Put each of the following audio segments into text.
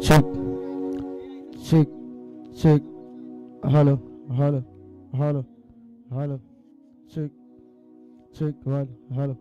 Check, check, check. Hello, hello, hello, hello. Check, check. One, hello.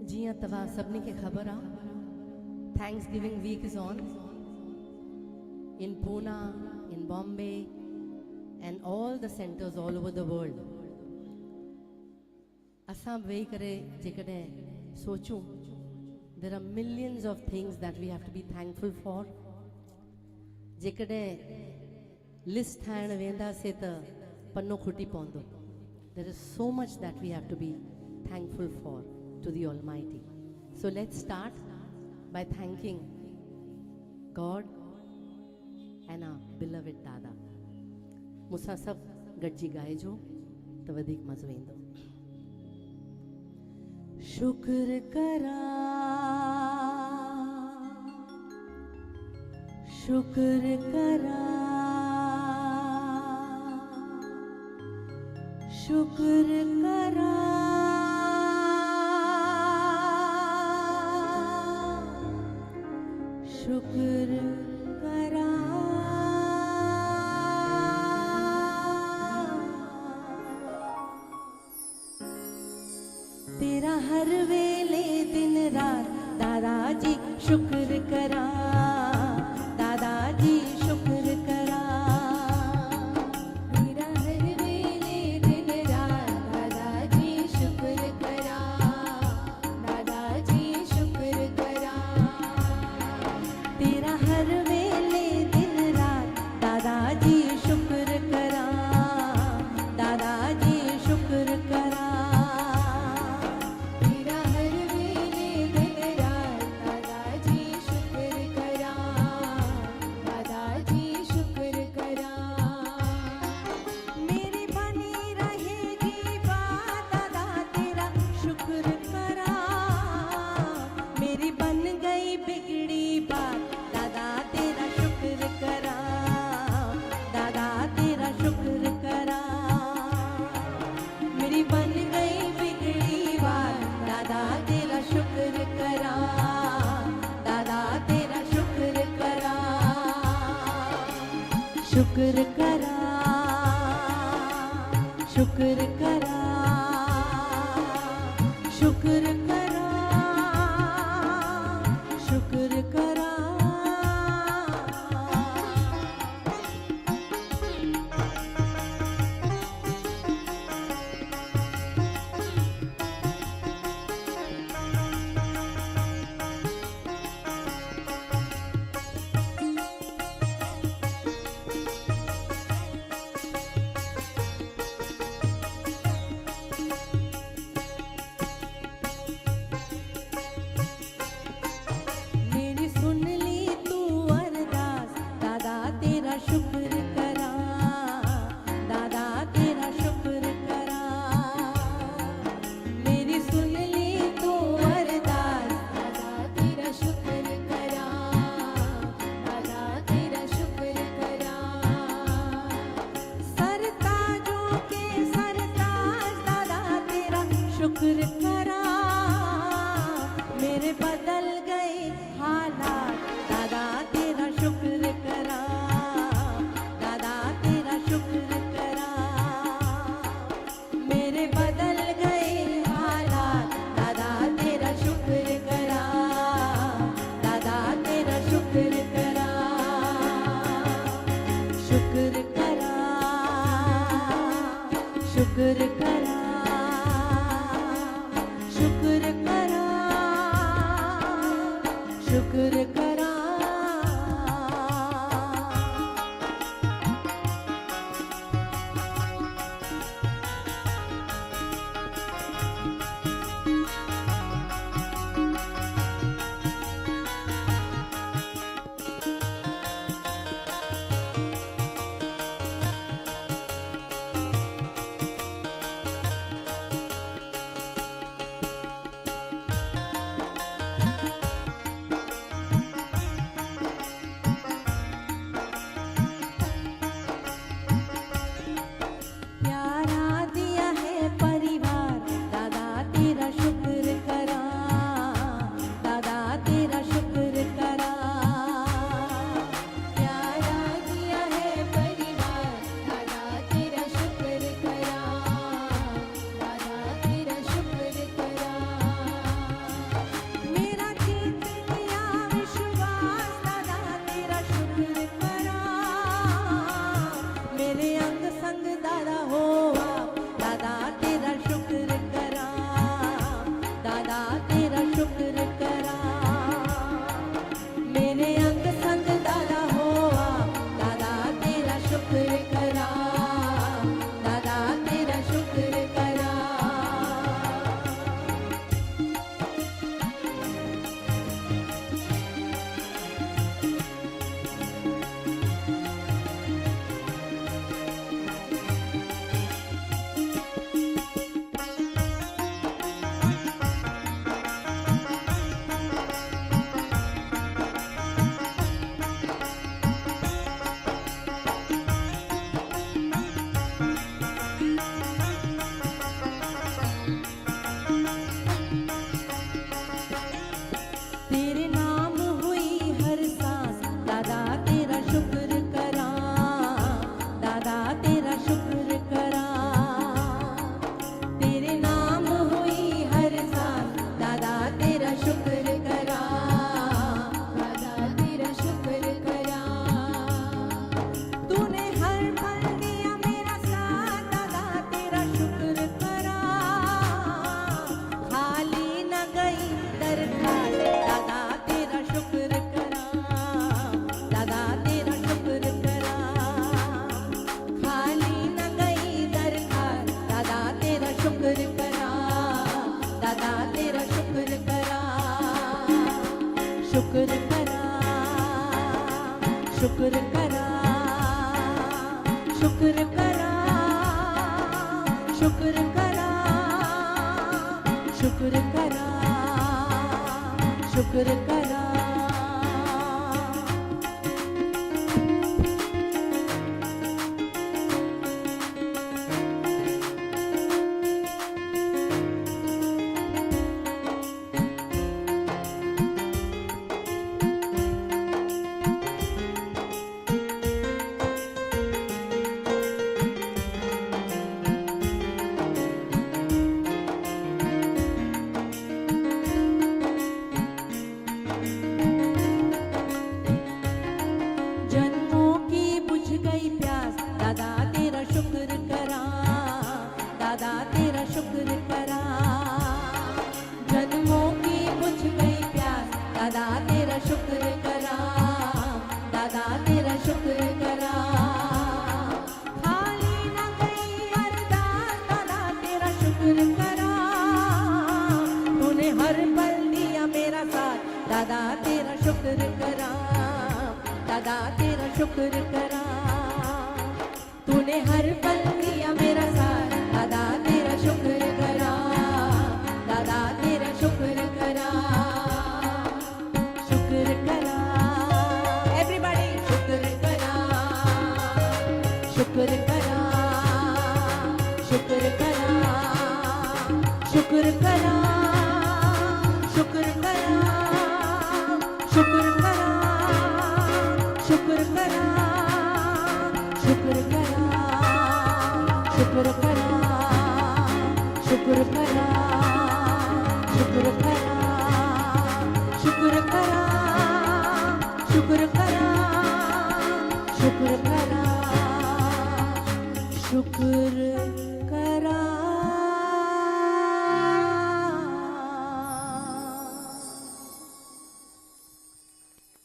जियां तव्हां सभिनी खे ख़बर आहे, Thanksgiving week is on in Pune, in Bombay, and all the centers all over the world. असां वेही करे जेकॾहिं सोचूं, there are millions of things that we have to be thankful for. जेकॾहिं लिस्ट ठाहिण वेंदासीं त पन्नो खुटी पवंदो. There is so much that we have to be thankful for to the Almighty. So let's start by thanking God and our beloved Dada. मूंसां सभु गॾिजी ॻाइजो त वधीक मज़ो ईंदो. शुक्र करा, शुक्र करा, शुक्र करा, शुक्र करा, तेरा हर वेले दिन रात दादाजी शुक्र करा, दादाजी शुक्र करा. तेरा हर वेले दिन रात दादाजी शुक्र करा, दादाजी शुक्र करा. तेरा हर वेले दिन रात दादाजी शुक्र करा, दादाजी शुक्र करा. शुक्र करा, शुक्र करा, शुक्र करा, शुक्र करा. शुक्र करा, मेरे बदल गए हालात, दादा तेरा शुक्र करा, दादा तेरा शुक्र करा. मेरे बदल गए हालात, दादा तेरा शुक्र करा, दादा तेरा शुक्र करा. शुक्र करा, शुक्र करा, शुक्र करा, शुक्र करा. शुक्र करा, शुक्र करा, शुक्र करा, शुक्र करा, शुक्र करा, शुक्र करा।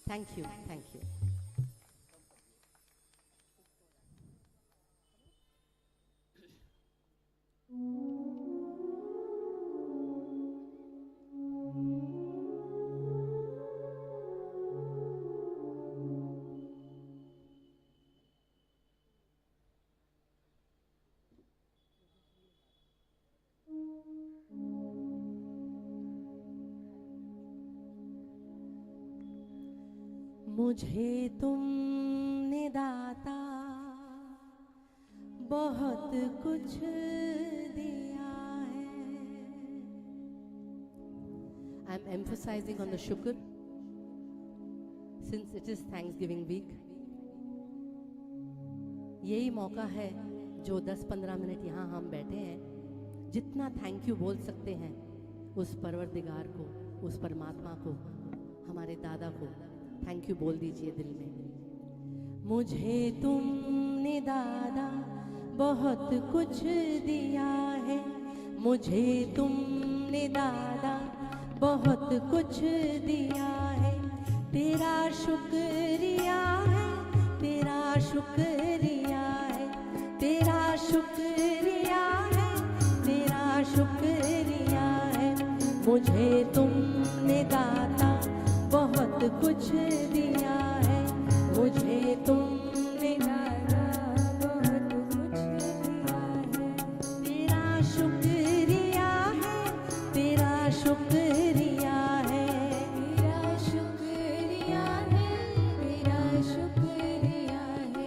Thank you, thank you. मुझे तुमने दाता बहुत कुछ दिया है. I'm emphasizing on the shukr since it is Thanksgiving week. यही मौका है जो 10-15 मिनट यहाँ हम बैठे हैं, जितना थैंक यू बोल सकते हैं उस परवरदिगार को, उस परमात्मा को, हमारे दादा को थैंक यू बोल दीजिए दिल में. मुझे तुमने दादा बहुत कुछ दिया है, मुझे तुमने दादा बहुत कुछ दिया है. तेरा शुक्रिया है, तेरा शुक्रिया है, तेरा शुक्रिया है, तेरा शुक्रिया है. मुझे तुमने दाता बहुत कुछ दिया है, मुझे तुमने दादा बहुत कुछ दिया है. तेरा शुक्रिया है, तेरा शुक्रिया है, तेरा शुक्रिया है, तेरा शुक्रिया है.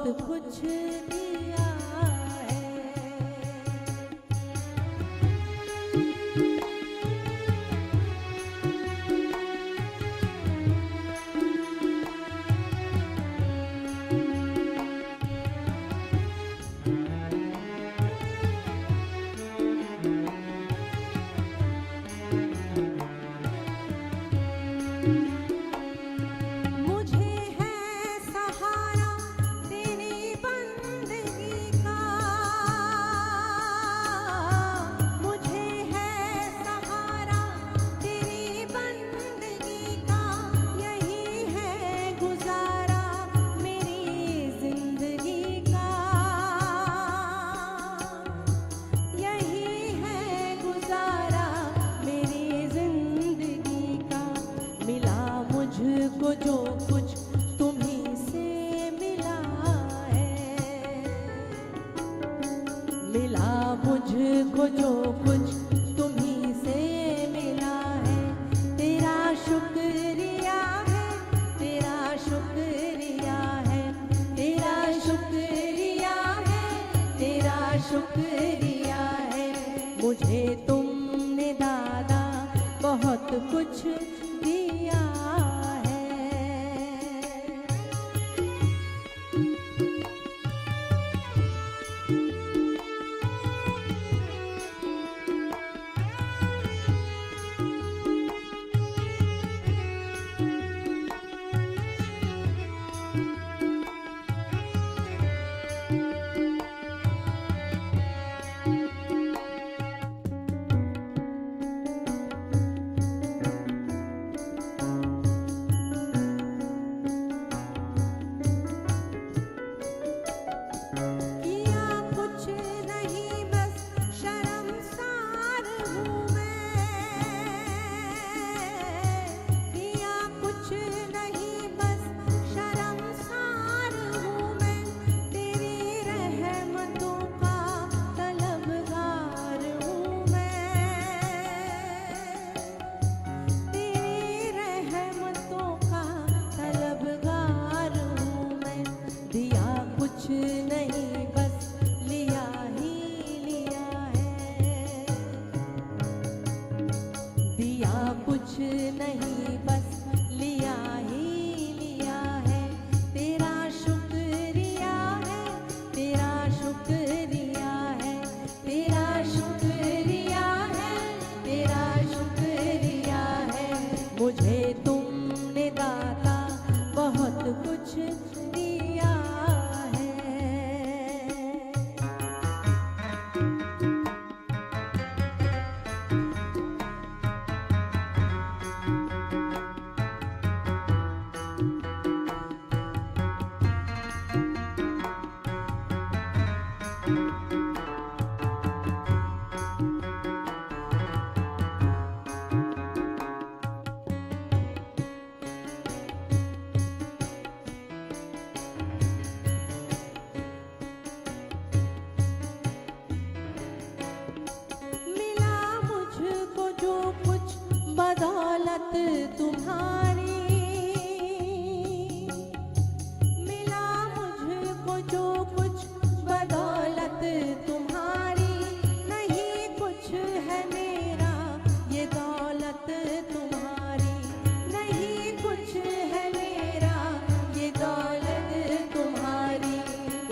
कुछ दिया है। मुझे है सहारा तेरी बंदगी का, मुझे है सहारा तेरी बंदगी का, यही है गुजारा मेरी जिंदगी का, यही है गुजारा मेरी जिंदगी का। मिला मुझको जो कुछ तुम्हीं से मिला है, मिला मुझको जो कुछ तुम्हीं से मिला है। तेरा शुक्रिया है, तेरा शुक्रिया है, तेरा शुक्रिया है, तेरा शुक्रिया है। मुझे तुमने दादा बहुत कुछ दिया है। किया कुछ नहीं बस शर्मसार हूँ मैं, किया कुछ नहीं बस शर्मसार हूँ मैं। तेरी रहमतों का तलबगार हूँ मैं, तेरी रहमतों का तलबगार हूँ मैं। दिया कुछ नहीं बस लिया ही लिया है, दिया कुछ नहीं बस लिया ही लिया है। तेरा शुक्रिया है, तेरा शुक्रिया है, तेरा शुक्रिया है, तेरा शुक्रिया है। मुझे तुमने दाता बहुत कुछ दिया है। मिला मुझको जो कुछ बदौलत तुम्हारी, मिला मुझको जो कुछ बदौलत तुम्हारी। नहीं कुछ है मेरा ये दौलत तुम्हारी, नहीं कुछ है मेरा ये दौलत तुम्हारी।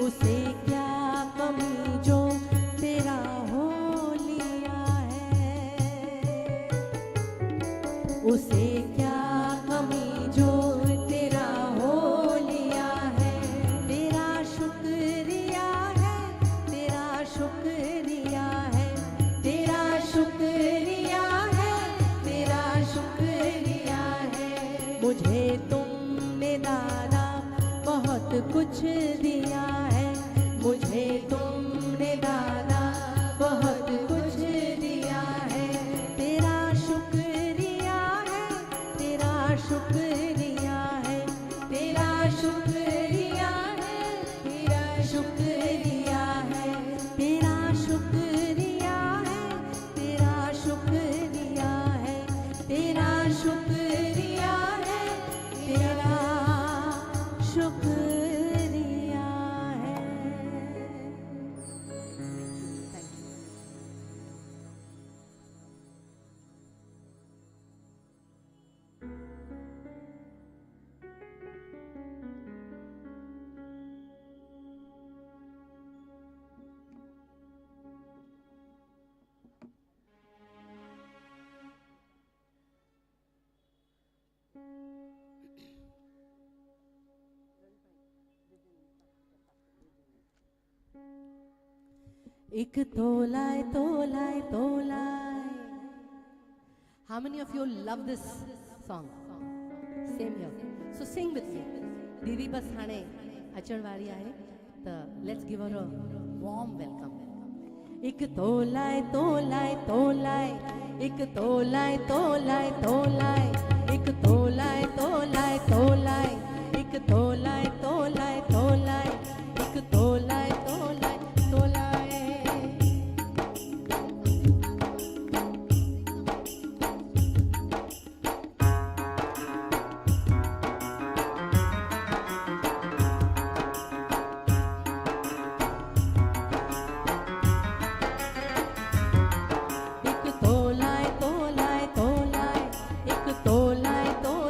उसे क्या कमी जो तेरा हो लिया है, उसे क्या कमी जो तेरा हो लिया है। तेरा शुक्रिया है, तेरा शुक्रिया है, तेरा शुक्रिया है, तेरा शुक्रिया है। मुझे तुमने दादा बहुत कुछ दिया है, मुझे तुमने दादा बहुत कुछ दिया है। तेरा शुक्रिया है, एक तोलाय तोलाय तोलाय. How many of you love this song? Same here. So sing with me. Didi bas hane achण वारी आहे. So let's give her a warm welcome. एक तोलाय तोलाय तोलाय, एक तोलाय तोलाय तोलाय, एक तोलाय तोलाय तोलाय, एक तोलाय तोलाय तोलाय, एक तोलाय तोलाय तोलाय. एक तोलाय तोलाय तोलाय, एक तोलाय तोलाय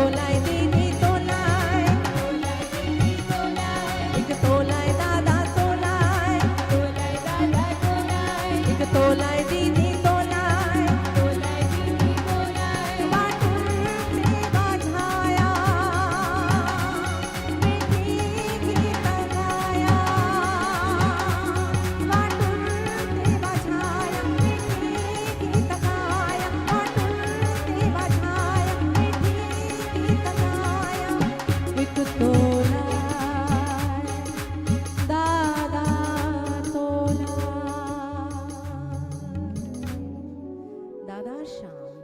तोलाय दीदी तोलाय, एक तोलाय दादा तोलाय, एक तोलाय दीदी तोलाय, वाटून देवा झाया, मिठी गीत गाया, वाटून देवा झाया, मिठी गीत गाया, वाटून देवा झाया, मिठी गीत गाया. एक तोलाय दादा तोलाय. दादा श्याम.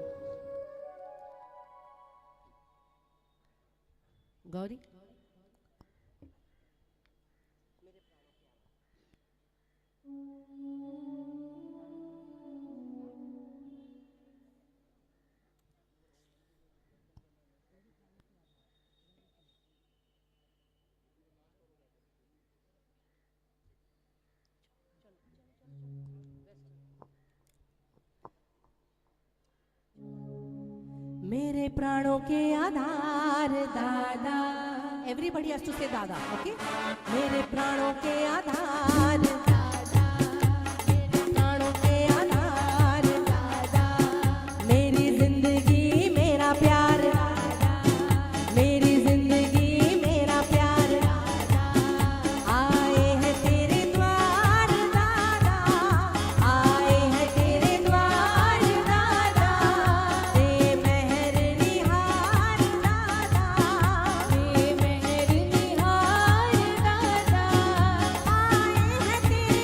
गौरी मेरे प्राणों के आधार दादा. Everybody has to say दादा, okay? मेरे प्राणों के आधार दादा, मेरे प्राणों के आधार दादा, मेरी जिंदगी मेरा प्यार दादा, मेरी जिंदगी मेरा प्यार दादा. आए हैं तेरे द्वार दादा, आए हैं तेरे द्वार दादा, दे मेहर निहार दादा, दे मेहर निहार दादा. आए हैं तेरे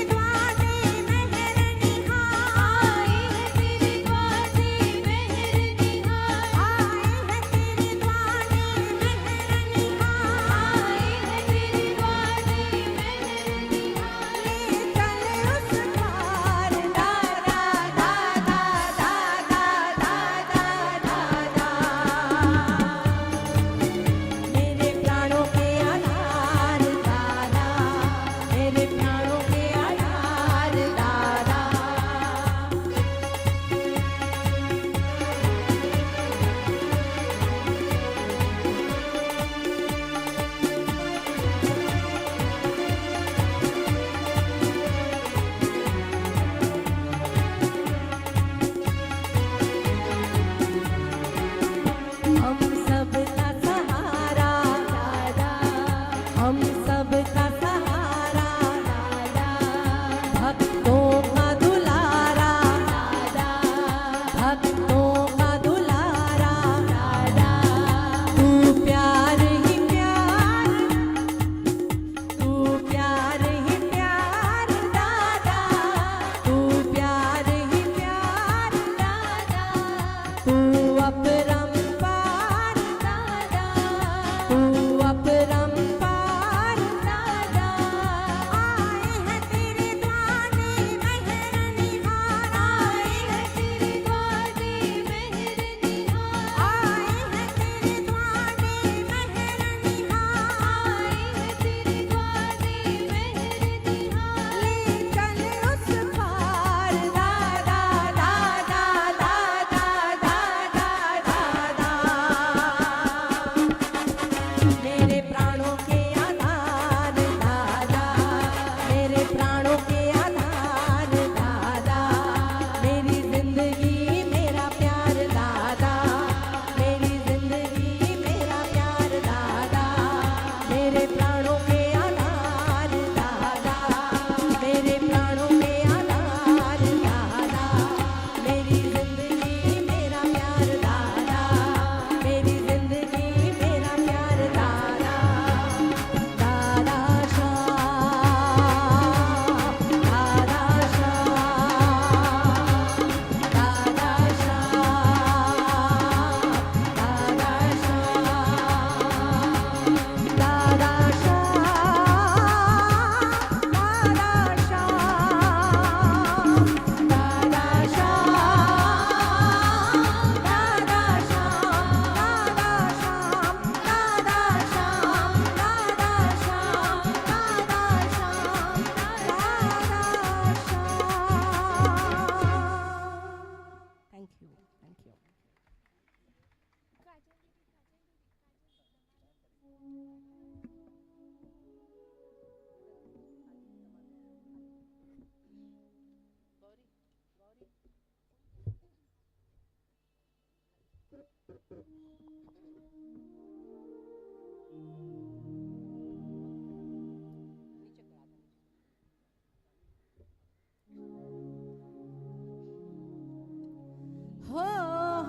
हो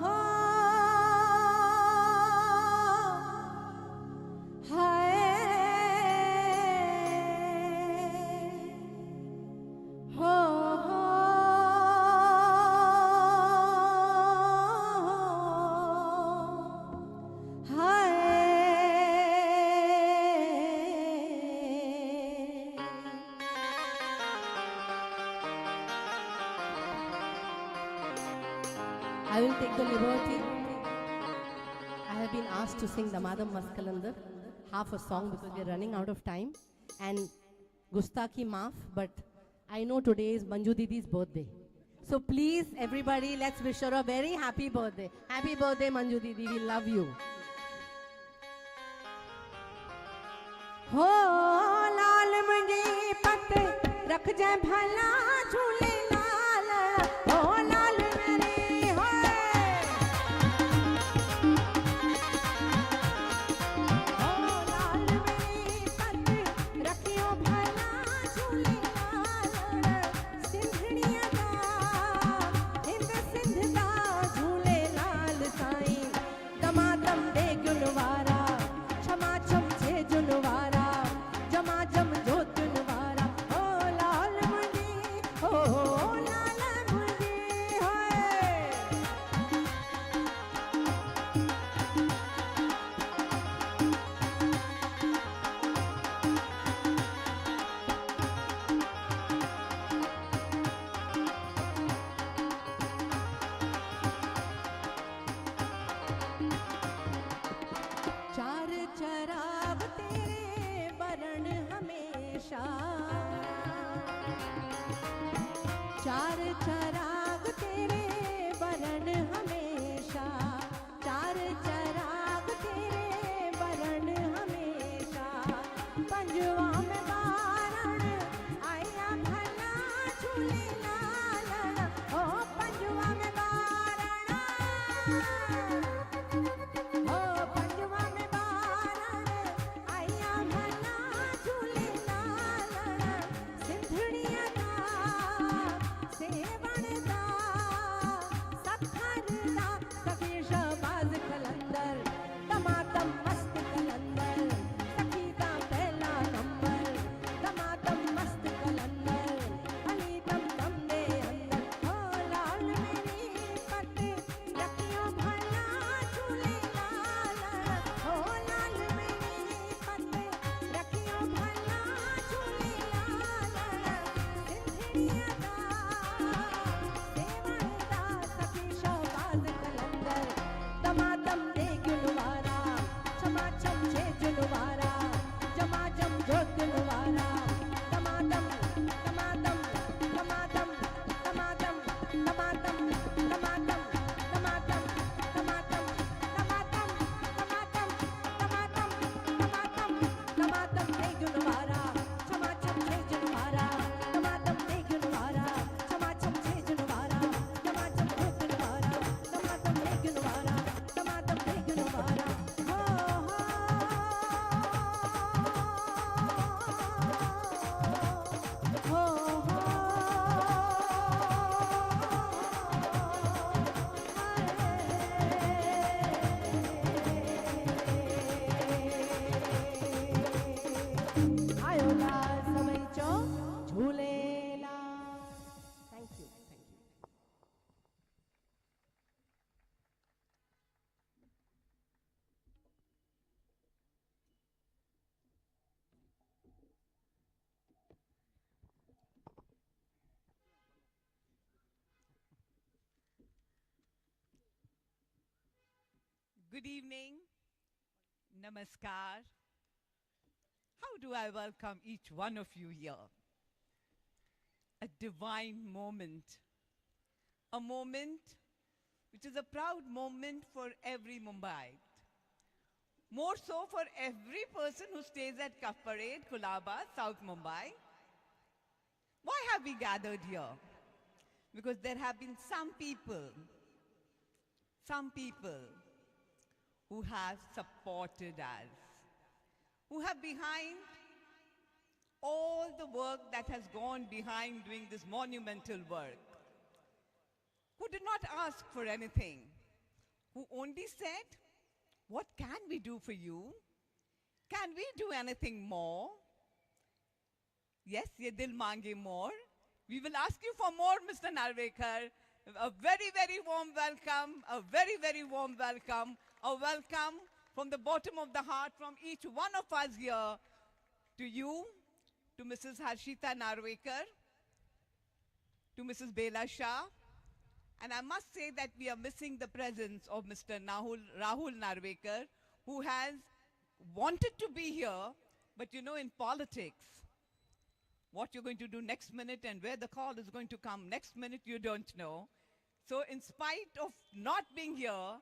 हो हाय हो हो I will take the liberty. I have been asked to sing Damadam Maskalandar, half a song because we are running out of time. And Gustaki Maaf, but I know today is Manju Didi's birthday. So please, everybody, let's wish her a very happy birthday. Happy birthday, Manju Didi. We love you. हो लाल मुंडी पत रख जाए भला झूले लाल हो लाल मेरी होए हो लाल मेरी पत रखियो भला झूले लाल सिंधड़िया दा हिंद सिंध दा झूले लाल साईं दमादम दे गुनवारा क्षमा छम छे जुनवारा जमाजम जो तुनवारा ओ लाल मुंडी ओ लाल मुंडी होए चार चराग तेरे वरण हमेशा चार चराग तेरे वरण हमेशा चार चराग तेरे वरण हमेशा पंजवा में बारण आया भला झूले लाल ओ पंजवा में बारण हो पंजवा में बारण आया भला झूले लाल सिंधड़िया दा सेवण दा सखर दा सखी शहबाज कलंदर दमादम मस्त कलंदर सखी दा पहला नंबर दमादम मस्त कलंदर अली दम दम दे अंदर हो लाल मेरी पत रखियो भला झूले लाल हो लाल मेरी पत रखियो भला झूले लाल सिंधड़िया दा सेवण दा सखी शहबाज कलंदर दमादम दे गुनवारा क्षमा छम छे जुनवारा जमाजम जो तुनवारा दमादम दमादम दमादम दमादम दमादम दमादम दमादम दमादम दमादम दमादम दमादम दमादम दमादम दे गुनवारा क्षमा छम छे जुनवारा दमादम दे गुनवारा क्षमा छम छे जुनवारा जमाजम जो तुनवारा दमादम दे गुनवारा दमादम दे गुनवारा हो हो आयो लाल समय चो Jhulelal thank you Good evening. Namaskar. How do I welcome each one of you here? A divine moment. A moment which is a proud moment for every Mumbai. More so for every person who stays at Cuff Parade, Kulaba, South Mumbai. Why have we gathered here? Because there have been some people who have supported us, who have behind all the work that has gone behind doing this monumental work, who did not ask for anything, who only said, what can we do for you? Can we do anything more? Yes, ye dil mange more. We will ask you for more, Mr. Narvekar. A very, very warm welcome, a very, very warm welcome, a welcome from the bottom of the heart from each one of us here to you, to Mrs. Harshita Narvekar, to Mrs. Bela Shah. And I must say that we are missing the presence of Mr. Rahul Narvekar, who has wanted to be here, but you know, in politics, what you're going to do next minute and where the call is going to come next minute, you don't know. So in spite of not being here,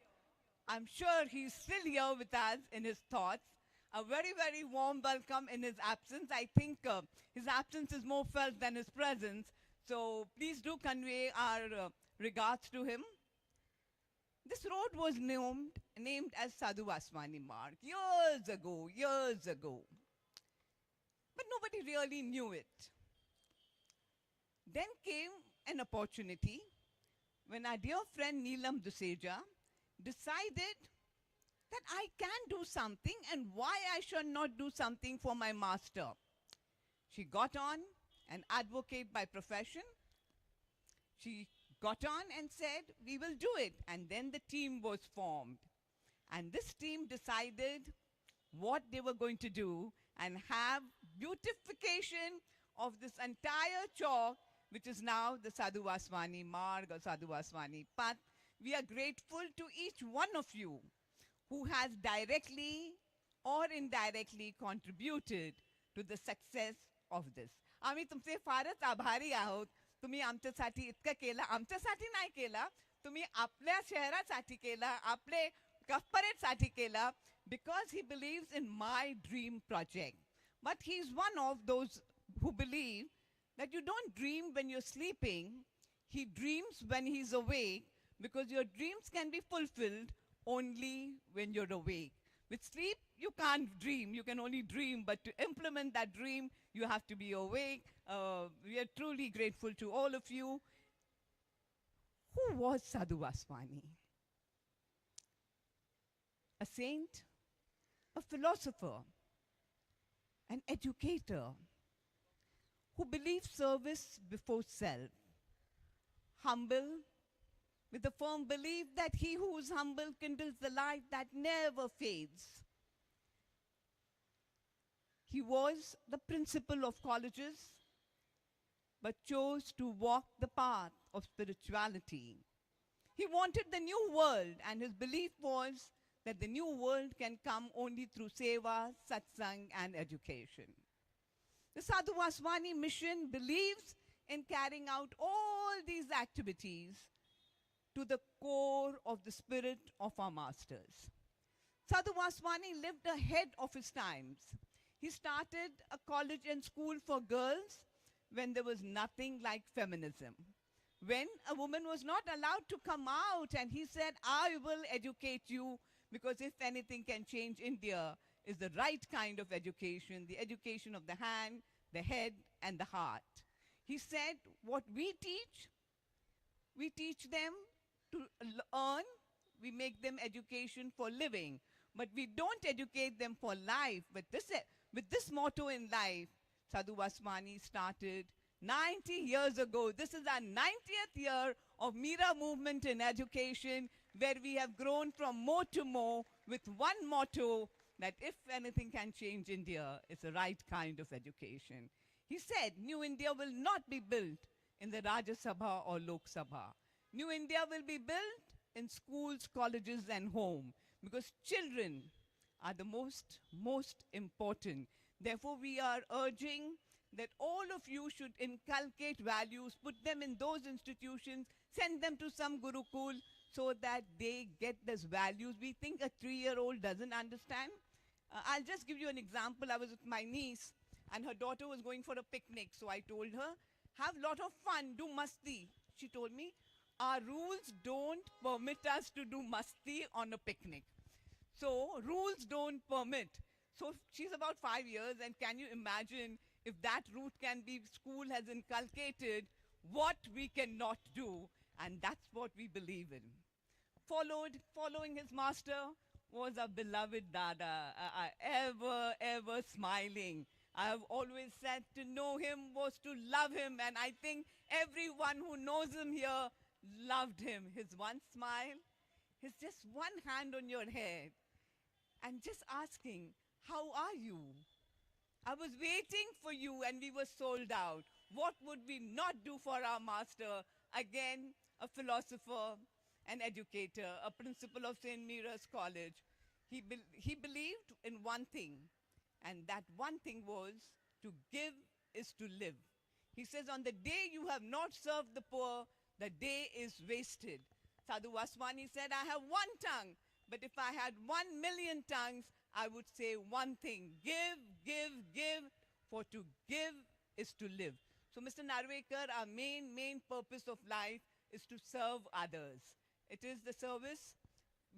I'm sure he's still here with us in his thoughts. A very, very warm welcome in his absence. I think his absence is more felt than his presence. So please do convey our regards to him. This road was named as Sadhu Vaswani Marg years ago. But nobody really knew it. Then came an opportunity when our dear friend Neelam Duseja decided that I can do something and why I should not do something for my master. She got on an advocate by profession. She got on and said, we will do it. And then the team was formed. And this team decided what they were going to do and have beautification of this entire chalk, which is now the Sadhu Vaswani Marg or Sadhu Vaswani Path. We are grateful to each one of you who has directly or indirectly contributed to the success of this. आम्ही तुमचे फारच आभारी आहोत. तुम्ही आमच्यासाठी इतकं केलं. आमच्यासाठी नाही केलं. तुम्ही आपल्या शहरासाठी केलं. आपले कॉर्पोरेटसाठी केलं. Because he believes in my dream project. But he's one of those who believe that you don't dream when you're sleeping. He dreams when he's awake, because your dreams can be fulfilled only when you're awake. With sleep, you can't dream. You can only dream. But to implement that dream, you have to be awake. We are truly grateful to all of you. Who was Sadhu Vaswani? A saint, a philosopher, an educator who believed service before self, humble, with the firm belief that he who is humble kindles the light that never fades. He was the principal of colleges, but chose to walk the path of spirituality. He wanted the new world, and his belief was that the new world can come only through seva, satsang, and education. The Sadhu Vaswani mission believes in carrying out all these activities to the core of the spirit of our masters. Sadhu Vaswani lived ahead of his times. He started a college and school for girls when there was nothing like feminism. When a woman was not allowed to come out, and he said, I will educate you, because if anything can change India, is the right kind of education, the education of the hand, the head, and the heart. He said, what we teach them to earn, we make them education for living. But we don't educate them for life. But with this motto in life, Sadhu Vaswani started 90 years ago. This is our 90th year of Mira movement in education, where we have grown from more to more with one motto, that if anything can change India, it's the right kind of education. He said, New India will not be built in the Rajya Sabha or Lok Sabha. New India will be built in schools, colleges, and home, because children are the most important. Therefore, we are urging that all of you should inculcate values, put them in those institutions, send them to some Gurukul, so that they get these values. We think a 3-year-old doesn't understand. I'll just give you an example. I was with my niece, and her daughter was going for a picnic. So I told her, have a lot of fun, do masti. She told me, our rules don't permit us to do masti on a picnic. So rules don't permit. So she's about 5 years, and can you imagine if that route can be, school has inculcated what we cannot do, and that's what we believe in. Following his master was our beloved Dada, ever smiling. I have always said to know him was to love him, and I think everyone who knows him here loved him. His one smile, his just one hand on your head, and just asking, how are you? I was waiting for you and we were sold out. What would we not do for our master? Again, a philosopher, an educator, a principal of St. Mira's College. He believed in one thing, and that one thing was to give is to live. He says, on the day you have not served the poor, the day is wasted. Sadhu Vaswani said, I have one tongue, but if I had 1,000,000 tongues, I would say one thing: give, give, give, for to give is to live. So, Mr. Narvekar, our main purpose of life is to serve others. It is the service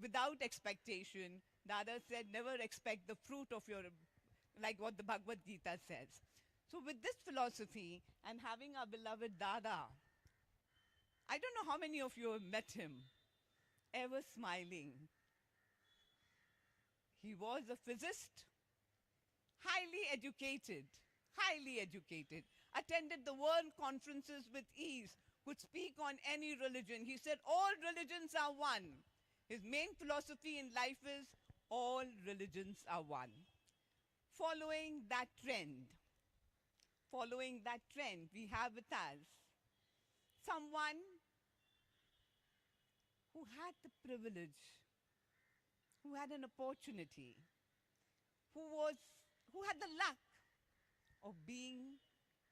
without expectation. Dada said, never expect the fruit of your, like what the Bhagavad Gita says. So with this philosophy and having our beloved Dada, I don't know how many of you have met him, ever smiling. He was a physicist, highly educated, attended the world conferences with ease, could speak on any religion. He said, all religions are one. His main philosophy in life is, all religions are one. Following that trend, we have with us someone who had the privilege, who had an opportunity, who had the luck of being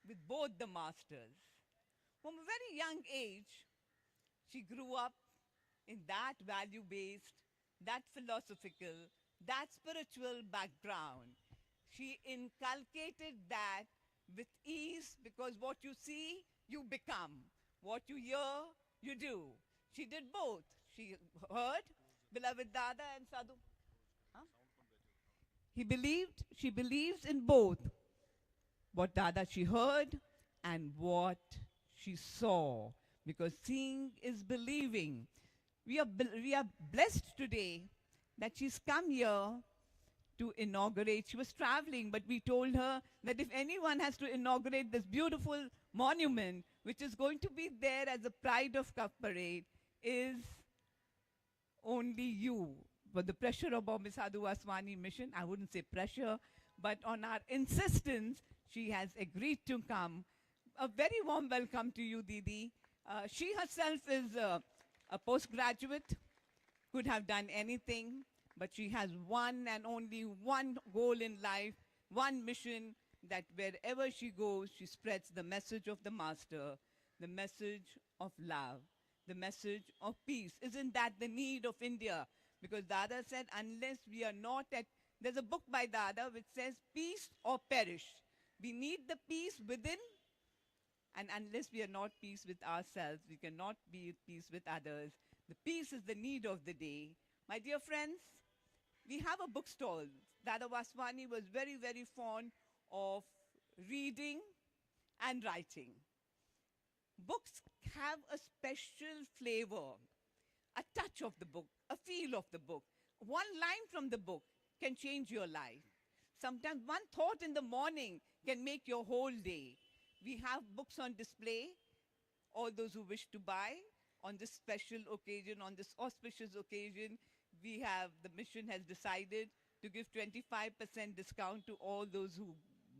with both the masters. From a very young age, she grew up in that value-based, that philosophical, that spiritual background. She inculcated that with ease, because what you see, you become. What you hear, you do. She did both. She heard beloved Dada and Sadhu. Huh? She believes in both. What Dada she heard and what she saw. Because seeing is believing. We are blessed today that she's come here to inaugurate. She was traveling, but we told her that if anyone has to inaugurate this beautiful monument, which is going to be there as a pride of Cup Parade, is only you. But the pressure of Bombay Sadhu Vaswani mission, I wouldn't say pressure, but on our insistence, she has agreed to come. A very warm welcome to you, Didi. She herself is a postgraduate, could have done anything, but she has one and only one goal in life, one mission, that wherever she goes, she spreads the message of the Master, the message of love, the message of peace. Isn't that the need of India? Because Dada said, unless we are not at, there's a book by Dada which says, peace or perish. We need the peace within, and unless we are not peace with ourselves, we cannot be at peace with others. The peace is the need of the day. My dear friends, we have a bookstall. Dada Vaswani was very, very fond of reading and writing. Books have a special flavor, a touch of the book, a feel of the book. One line from the book can change your life. Sometimes one thought in the morning can make your whole day. We have books on display. All those who wish to buy on this special occasion, on this auspicious occasion, the mission has decided to give 25% discount to all those who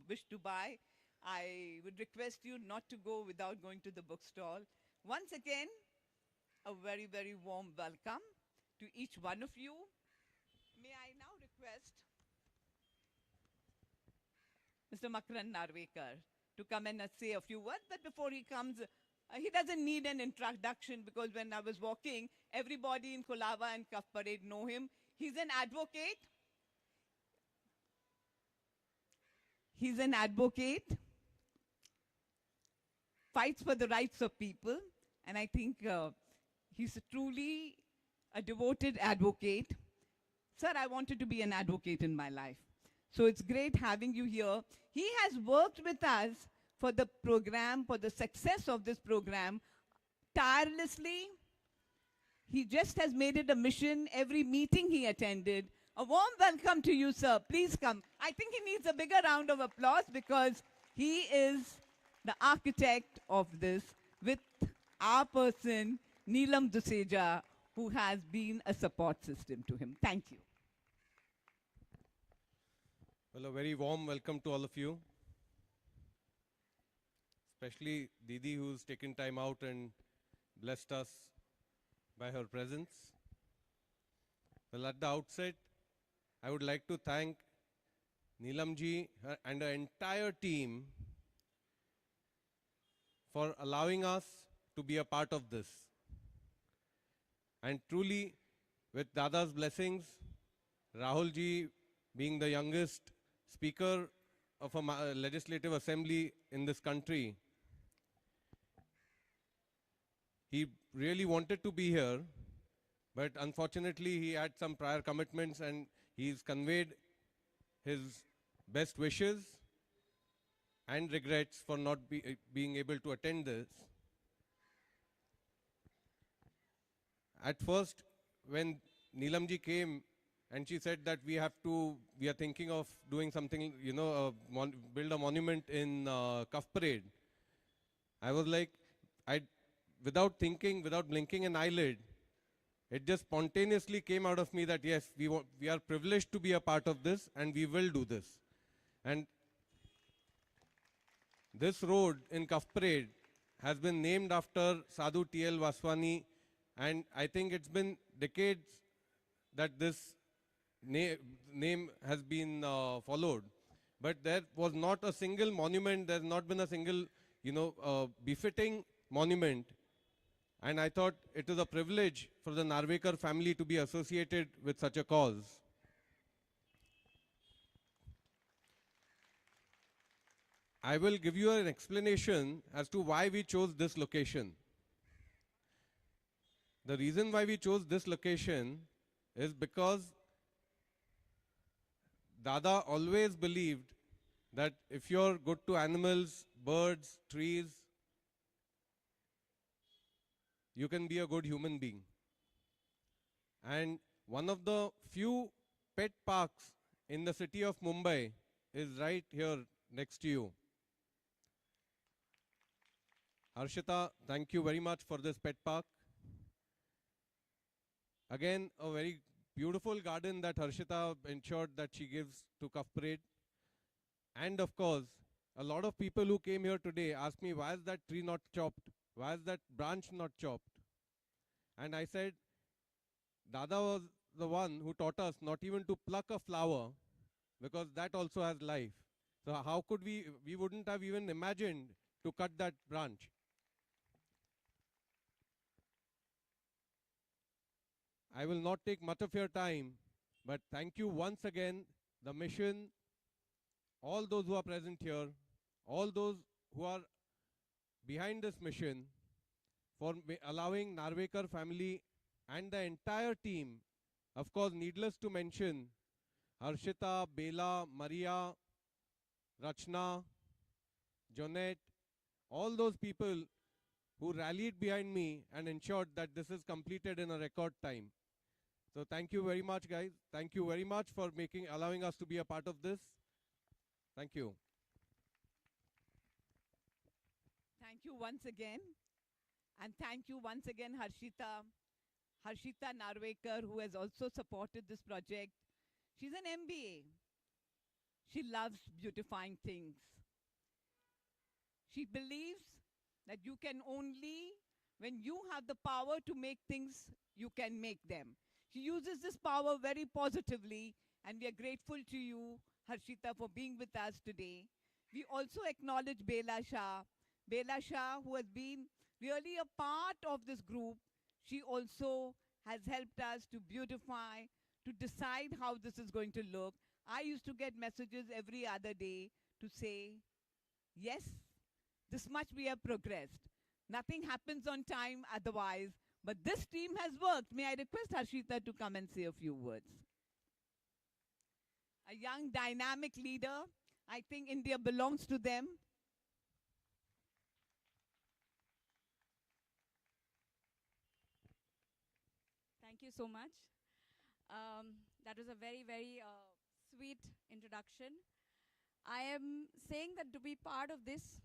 wish to buy. I would request you not to go without going to the bookstall. Once again, a very, very warm welcome to each one of you. May I now request Mr. Makran Narvekar to come and say a few words, but before he comes, he doesn't need an introduction, because when I was walking, everybody in Kolava and Cup Parade know him. He's an advocate. He's an advocate, fights for the rights of people, and I think he's truly a devoted advocate. Sir, I wanted to be an advocate in my life. So it's great having you here. He has worked with us for the program, for the success of this program, tirelessly. He just has made it a mission every meeting he attended. A warm welcome to you, sir. Please come. I think he needs a bigger round of applause because he is the architect of this with our person, Neelam Duseja, who has been a support system to him. Thank you. Well, a very warm welcome to all of you, especially Didi, who's taken time out and blessed us by her presence. Well, at the outset, I would like to thank Neelamji and the entire team for allowing us to be a part of this. And truly, with Dada's blessings, Rahulji being the youngest speaker of a legislative assembly in this country, he really wanted to be here, but unfortunately he had some prior commitments and he's conveyed his best wishes and regrets for not being able to attend this. At first, when Neelamji came and she said that we are thinking of doing something, build a monument in Cuff Parade, I was like, without thinking, without blinking an eyelid, it just spontaneously came out of me that yes, we are privileged to be a part of this and we will do this. And this road in Cuff Parade has been named after Sadhu T.L. Vaswani, and I think it's been decades that this name has been followed. But there was not a single monument, there's not been a single, befitting monument. And I thought it is a privilege for the Narvekar family to be associated with such a cause. I will give you an explanation as to why we chose this location. The reason why we chose this location is because Dada always believed that if you're good to animals, birds, trees, you can be a good human being. And one of the few pet parks in the city of Mumbai is right here next to you. Harshita, thank you very much for this pet park. Again, a very beautiful garden that Harshita ensured that she gives to Cuff Parade. And of course, a lot of people who came here today asked me, why is that tree not chopped? Why is that branch not chopped? And I said, Dada was the one who taught us not even to pluck a flower, because that also has life. So how could we wouldn't have even imagined to cut that branch. I will not take much of your time, but thank you once again, the mission, all those who are present here, all those who are behind this mission, for allowing Narvekar family and the entire team, of course, needless to mention, Harshita, Bela, Maria, Rachna, Jonette, all those people who rallied behind me and ensured that this is completed in a record time. So thank you very much, guys. Thank you very much for allowing us to be a part of this. Thank you. Thank you once again. And thank you once again, Harshita Narvekar, who has also supported this project. She's an MBA. She loves beautifying things. She believes that you can only, when you have the power to make things, you can make them. She uses this power very positively, and we are grateful to you, Harshita, for being with us today. We also acknowledge Bela Shah, who has been really a part of this group. She also has helped us to beautify, to decide how this is going to look. I used to get messages every other day to say, yes, this much we have progressed. Nothing happens on time otherwise, but this team has worked. May I request Harshita to come and say a few words? a young dynamic leader. I think India belongs to them. Thank you so much. That was a very, very sweet introduction. I am saying that to be part of this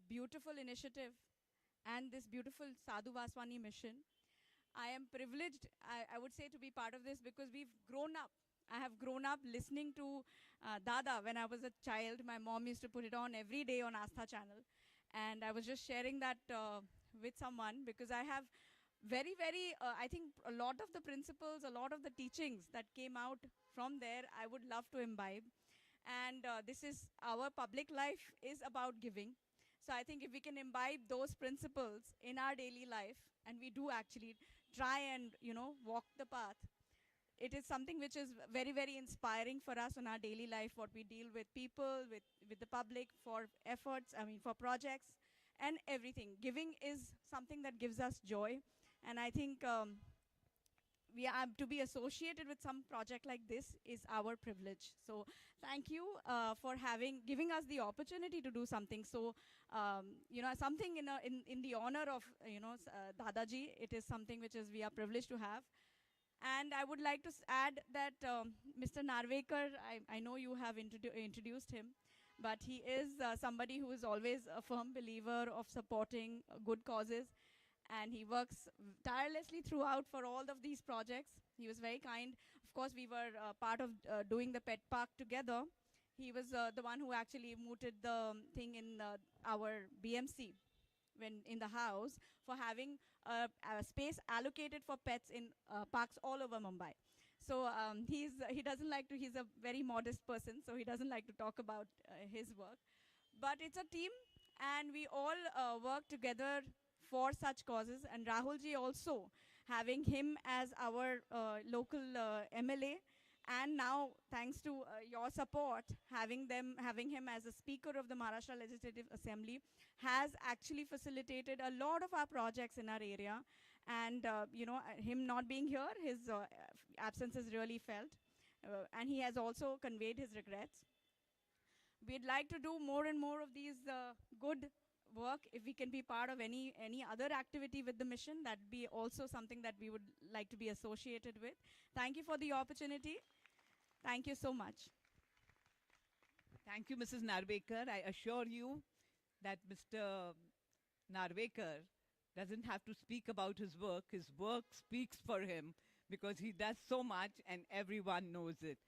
beautiful initiative and this beautiful Sadhu Vaswani mission, I am privileged, I would say, to be part of this because we've grown up. I have grown up listening to Dada when I was a child. My mom used to put it on every day on Astha channel. And I was just sharing that with someone because I have very, very, I think a lot of the principles, a lot of the teachings that came out from there, I would love to imbibe. And this is our public life is about giving. So I think if we can imbibe those principles in our daily life, and we do actually try and, walk the path, it is something which is very, very inspiring for us in our daily life, what we deal with people, with the public, for efforts, for projects and everything. Giving is something that gives us joy. And I think we are to be associated with some project like this is our privilege. So thank you for giving us the opportunity to do something. So something in the honor of Dadaji. It is something which is we are privileged to have. And I would like to add that Mr. Narvekar, I know you have introduced him, but he is somebody who is always a firm believer of supporting good causes. And he works tirelessly throughout for all of these projects. He was very kind. Of course, we were part of doing the pet park together. He was the one who actually mooted the thing in our BMC when in the house for having a space allocated for pets in parks all over Mumbai. So he doesn't like to, he's a very modest person, so he doesn't like to talk about his work. But it's a team, and we all work together for such causes. And Rahulji also, having him as our local MLA, and now thanks to your support, having him as a speaker of the Maharashtra Legislative Assembly, has actually facilitated a lot of our projects in our area. And him not being here, his absence is really felt, and he has also conveyed his regrets. We'd like to do more and more of these good work. If we can be part of any other activity with the mission, that'd be also something that we would like to be associated with. Thank you for the opportunity. Thank you so much. Thank you, Mrs. Narvekar. I assure you that Mr. Narvekar doesn't have to speak about his work. His work speaks for him because he does so much and everyone knows it.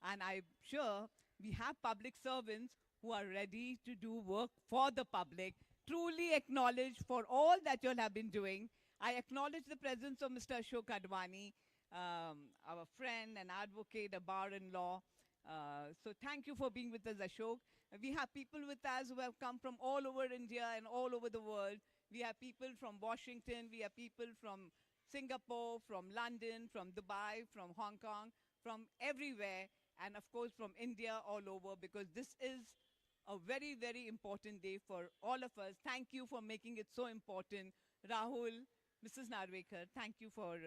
And I'm sure we have public servants who are ready to do work for the public, truly acknowledged for all that you all have been doing. I acknowledge the presence of Mr. Ashok Advani, our friend, an advocate, a bar-in-law. So thank you for being with us, Ashok. We have people with us who have come from all over India and all over the world. We have people from Washington, we have people from Singapore, from London, from Dubai, from Hong Kong, from everywhere, and of course from India all over, because this is a very, very important day for all of us. Thank you for making it so important. Rahul, Mrs. Narvekar, thank you for,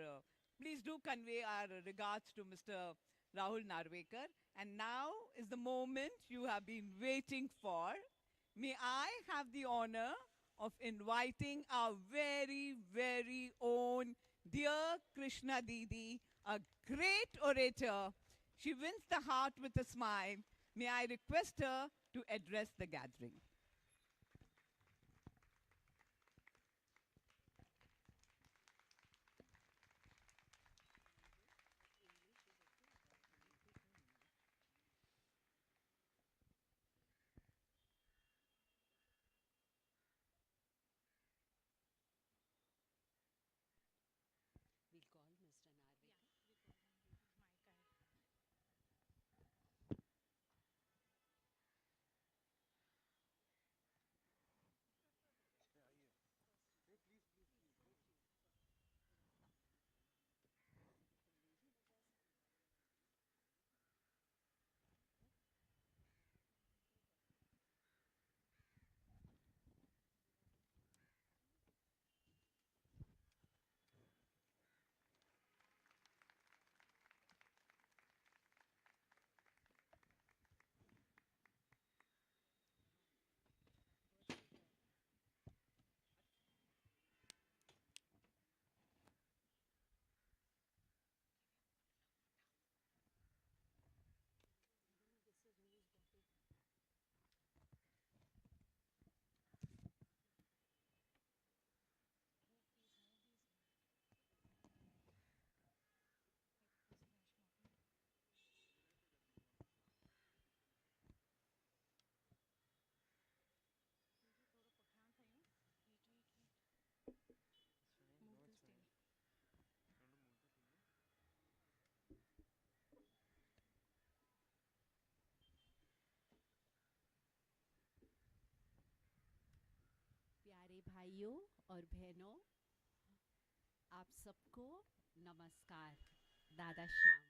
please do convey our regards to Mr. Rahul Narvekar. And now is the moment you have been waiting for. May I have the honor of inviting our very, very own dear Krishna Didi, a great orator. She wins the heart with a smile. May I request her to address the gathering. भाइयों और बहनों, आप सबको नमस्कार। दादा श्याम।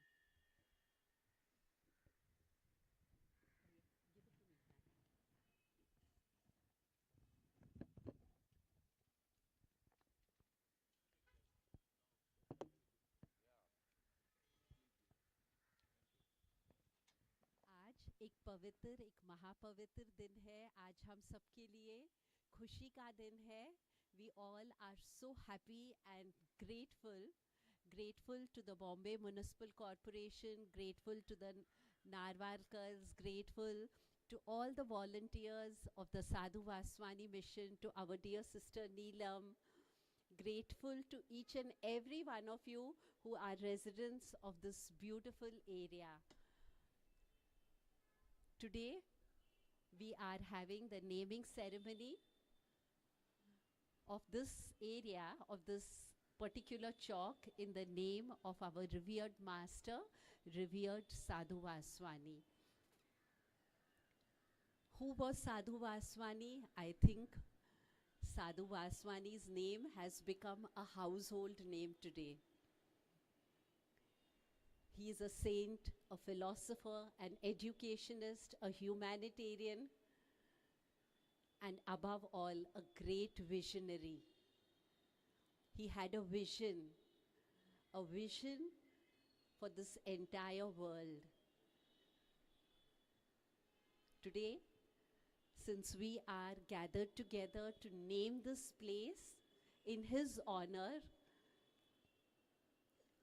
आज एक पवित्र, एक महापवित्र दिन है। आज हम सबके लिए खुशी का दिन है। We all are so happy and grateful to the Bombay Municipal Corporation, grateful to the Narwarkars, grateful to all the volunteers of the Sadhu Vaswani mission, to our dear sister Neelam, grateful to each and every one of you who are residents of this beautiful area. Today, we are having the naming ceremony of this area, of this particular chalk, in the name of our revered master, revered Sadhu Vaswani. Who was Sadhu Vaswani? I think Sadhu Vaswani's name has become a household name today. He is a saint, a philosopher, an educationist, a humanitarian, and above all, a great visionary. He had a vision for this entire world. Today, since we are gathered together to name this place in his honor,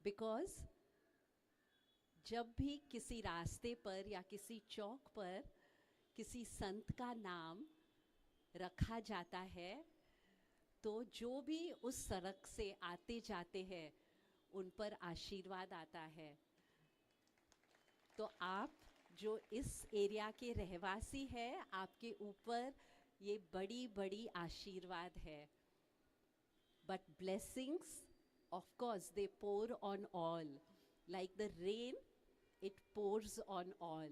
because जब भी किसी रास्ते पर या किसी चौक पर किसी संत का नाम रखा जाता है, तो जो भी उस सड़क से आते जाते हैं उन पर आशीर्वाद आता है। तो आप जो इस एरिया के रहवासी हैं, आपके ऊपर ये बड़ी बड़ी आशीर्वाद है। But blessings, of course, they pour on all. Like the rain, it pours on all,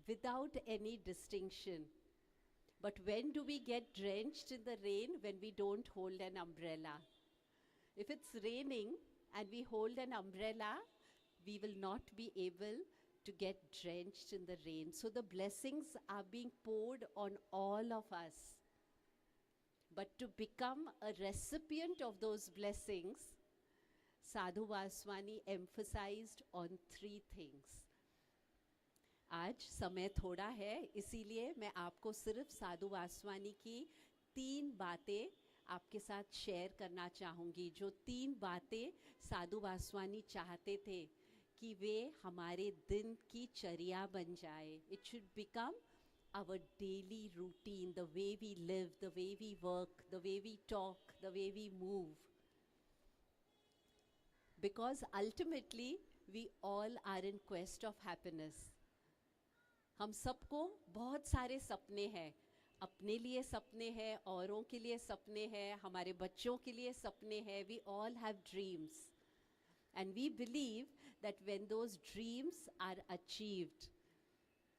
without any distinction. But when do we get drenched in the rain? When we don't hold an umbrella. If it's raining and we hold an umbrella, we will not be able to get drenched in the rain. So the blessings are being poured on all of us. But to become a recipient of those blessings, Sadhu Vaswani emphasized on 3 things. आज समय थोड़ा है, इसीलिए मैं आपको सिर्फ साधु वासवानी की 3 बातें आपके साथ शेयर करना चाहूँगी। जो 3 बातें साधु वासवानी चाहते थे कि वे हमारे दिन की चर्या बन जाए। It should become our daily routine, the way we live, the way we work, the way we talk, the way we move. Because ultimately, we all are in quest of happiness. हम सबको बहुत सारे सपने हैं, अपने लिए सपने हैं, औरों के लिए सपने हैं, हमारे बच्चों के लिए सपने हैं. We all have dreams. And we believe that when those dreams are achieved,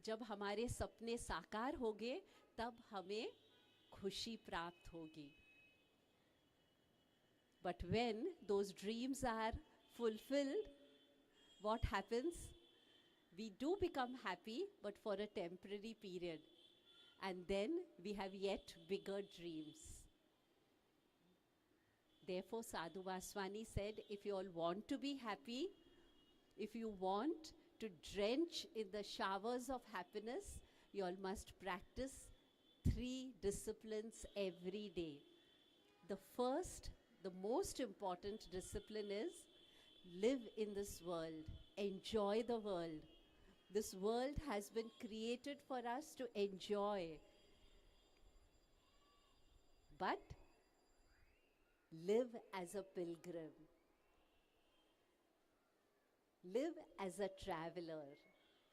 जब हमारे सपने साकार होंगे, तब हमें खुशी प्राप्त होगी. But when those dreams are fulfilled, what happens? We do become happy, but for a temporary period. And then we have yet bigger dreams. Therefore, Sadhu Vaswani said, if you all want to be happy, if you want to drench in the showers of happiness, you all must practice 3 disciplines every day. The first, the most important discipline is live in this world, enjoy the world. This world has been created for us to enjoy. But live as a pilgrim. Live as a traveler.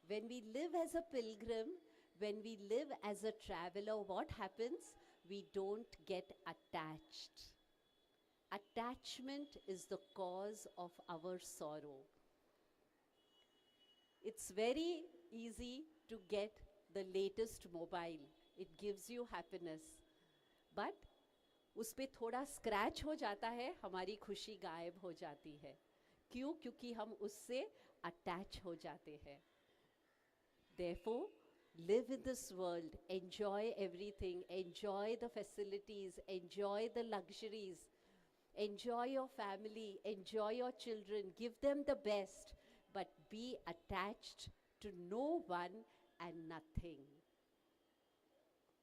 When we live as a pilgrim, when we live as a traveler, what happens? We don't get attached. Attachment is the cause of our sorrow. It's very easy to get the latest mobile. It gives you happiness. But उस पे थोड़ा scratch हो जाता है, हमारी खुशी गायब हो जाती है. क्यों? क्योंकि हम उससे अटैच हो जाते हैं. Therefore, live in this world, enjoy everything, enjoy the facilities, enjoy the luxuries, enjoy your family, enjoy your children, give them the best, but be attached to no one and nothing.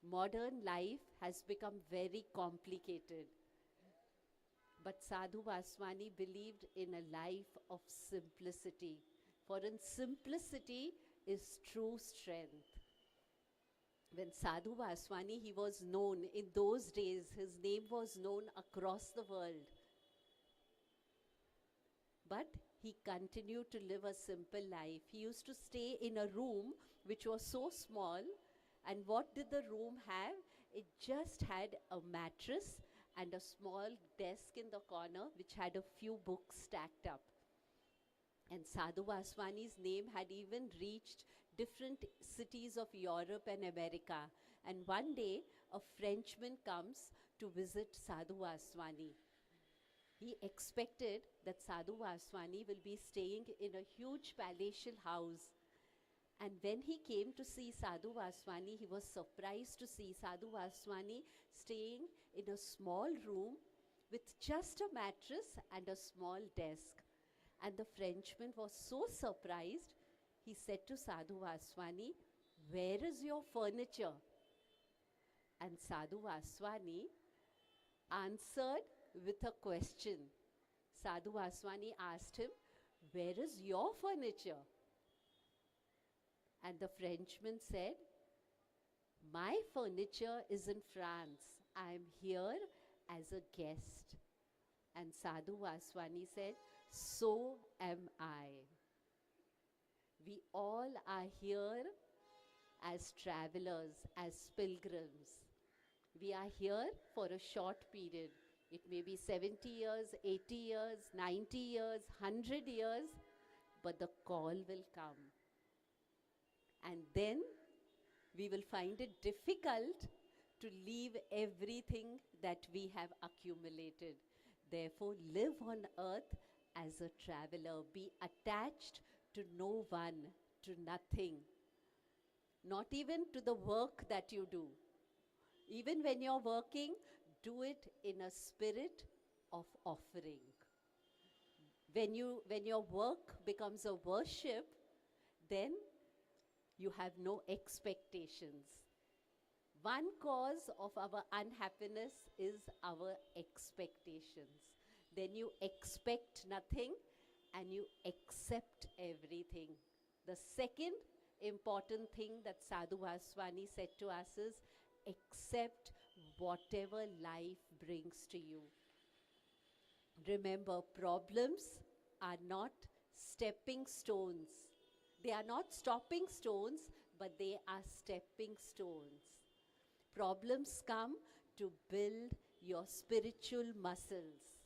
Modern life has become very complicated. But Sadhu Vaswani believed in a life of simplicity. For in simplicity is true strength. When Sadhu Vaswani, he was known in those days, his name was known across the world. But he continued to live a simple life. He used to stay in a room which was so small. And what did the room have? It just had a mattress and a small desk in the corner which had a few books stacked up. And Sadhu Vaswani's name had even reached different cities of Europe and America. And one day, a Frenchman comes to visit Sadhu Vaswani. He expected that Sadhu Vaswani will be staying in a huge palatial house. And when he came to see Sadhu Vaswani, he was surprised to see Sadhu Vaswani staying in a small room with just a mattress and a small desk. And the Frenchman was so surprised, he said to Sadhu Vaswani, "Where is your furniture?" And Sadhu Vaswani answered with a question. Sadhu Vaswani asked him, "Where is your furniture?" And the Frenchman said, "My furniture is in France. I am here as a guest." And Sadhu Vaswani said, "So am I." We all are here as travelers, as pilgrims. We are here for a short period. It may be 70 years, 80 years, 90 years, 100 years, but the call will come. And then we will find it difficult to leave everything that we have accumulated. Therefore, live on earth as a traveler. Be attached to no one, to nothing. Not even to the work that you do. Even when you're working, do it in a spirit of offering. When your work becomes a worship, then you have no expectations. One cause of our unhappiness is our expectations. Then you expect nothing and you accept everything. The second important thing that Sadhu Vaswani said to us is, accept whatever life brings to you. Remember, problems are not stepping stones. They are not stopping stones, but they are stepping stones. Problems come to build your spiritual muscles.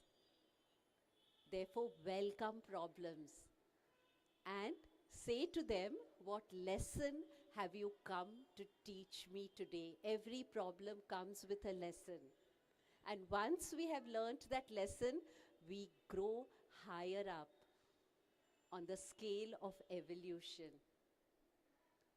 Therefore, welcome problems and say to them, "What lesson have you come to teach me today?" Every problem comes with a lesson. And once we have learnt that lesson, we grow higher up on the scale of evolution.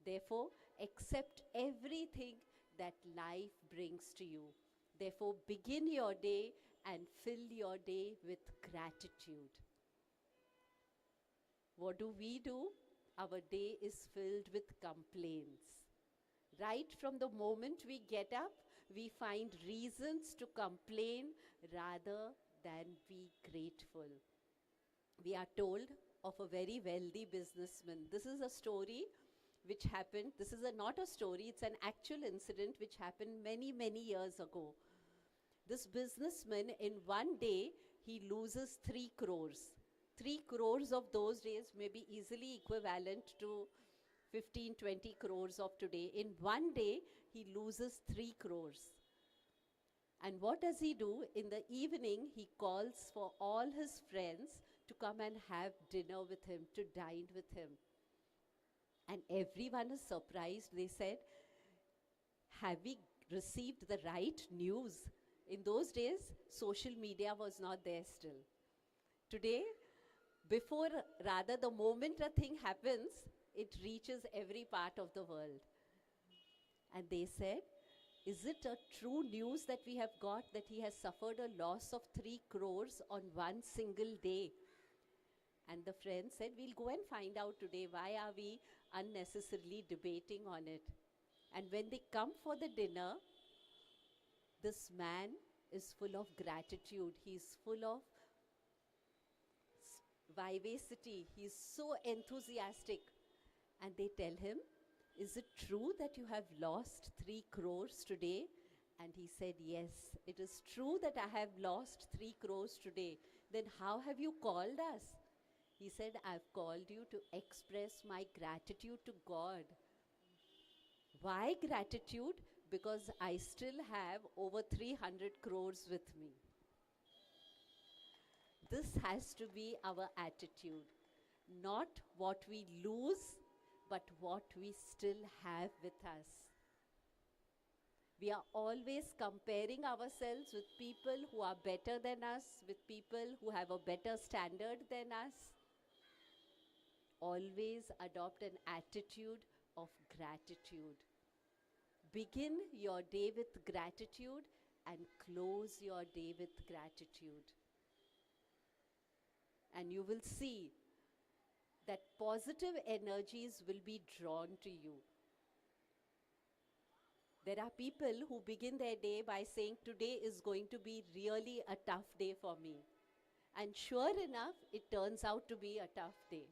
Therefore, accept everything that life brings to you. Therefore, begin your day and fill your day with gratitude. What do? Our day is filled with complaints. Right from the moment we get up, we find reasons to complain rather than be grateful. We are told of a very wealthy businessman. This is a story which happened. This is not a story, it's an actual incident which happened many, many years ago. This businessman, in one day, he loses 3 crores. 3 crores of those days may be easily equivalent to 15, 20 crores of today. In one day, he loses 3 crores. And what does he do? In the evening, he calls for all his friends to come and have dinner with him, to dine with him. And everyone is surprised. They said, "Have we received the right news? In those days, social media was not there still. Today, before, rather, the moment a thing happens, it reaches every part of the world. And they said, is it a true news that we have got that he has suffered a loss of 3 crores on one single day? And the friend said, we'll go and find out today. Why are we unnecessarily debating on it? And when they come for the dinner, this man is full of gratitude. He's full of vivacity. He's so enthusiastic. And they tell him, is it true that you have lost 3 crores today? And he said, yes, it is true that I have lost 3 crores today. Then how have you called us? He said, I've called you to express my gratitude to God. Why gratitude? Because I still have over 300 crores with me. This has to be our attitude. Not what we lose, but what we still have with us. We are always comparing ourselves with people who are better than us, with people who have a better standard than us. Always adopt an attitude of gratitude. Begin your day with gratitude and close your day with gratitude. And you will see that positive energies will be drawn to you. There are people who begin their day by saying, today is going to be really a tough day for me. And sure enough, it turns out to be a tough day.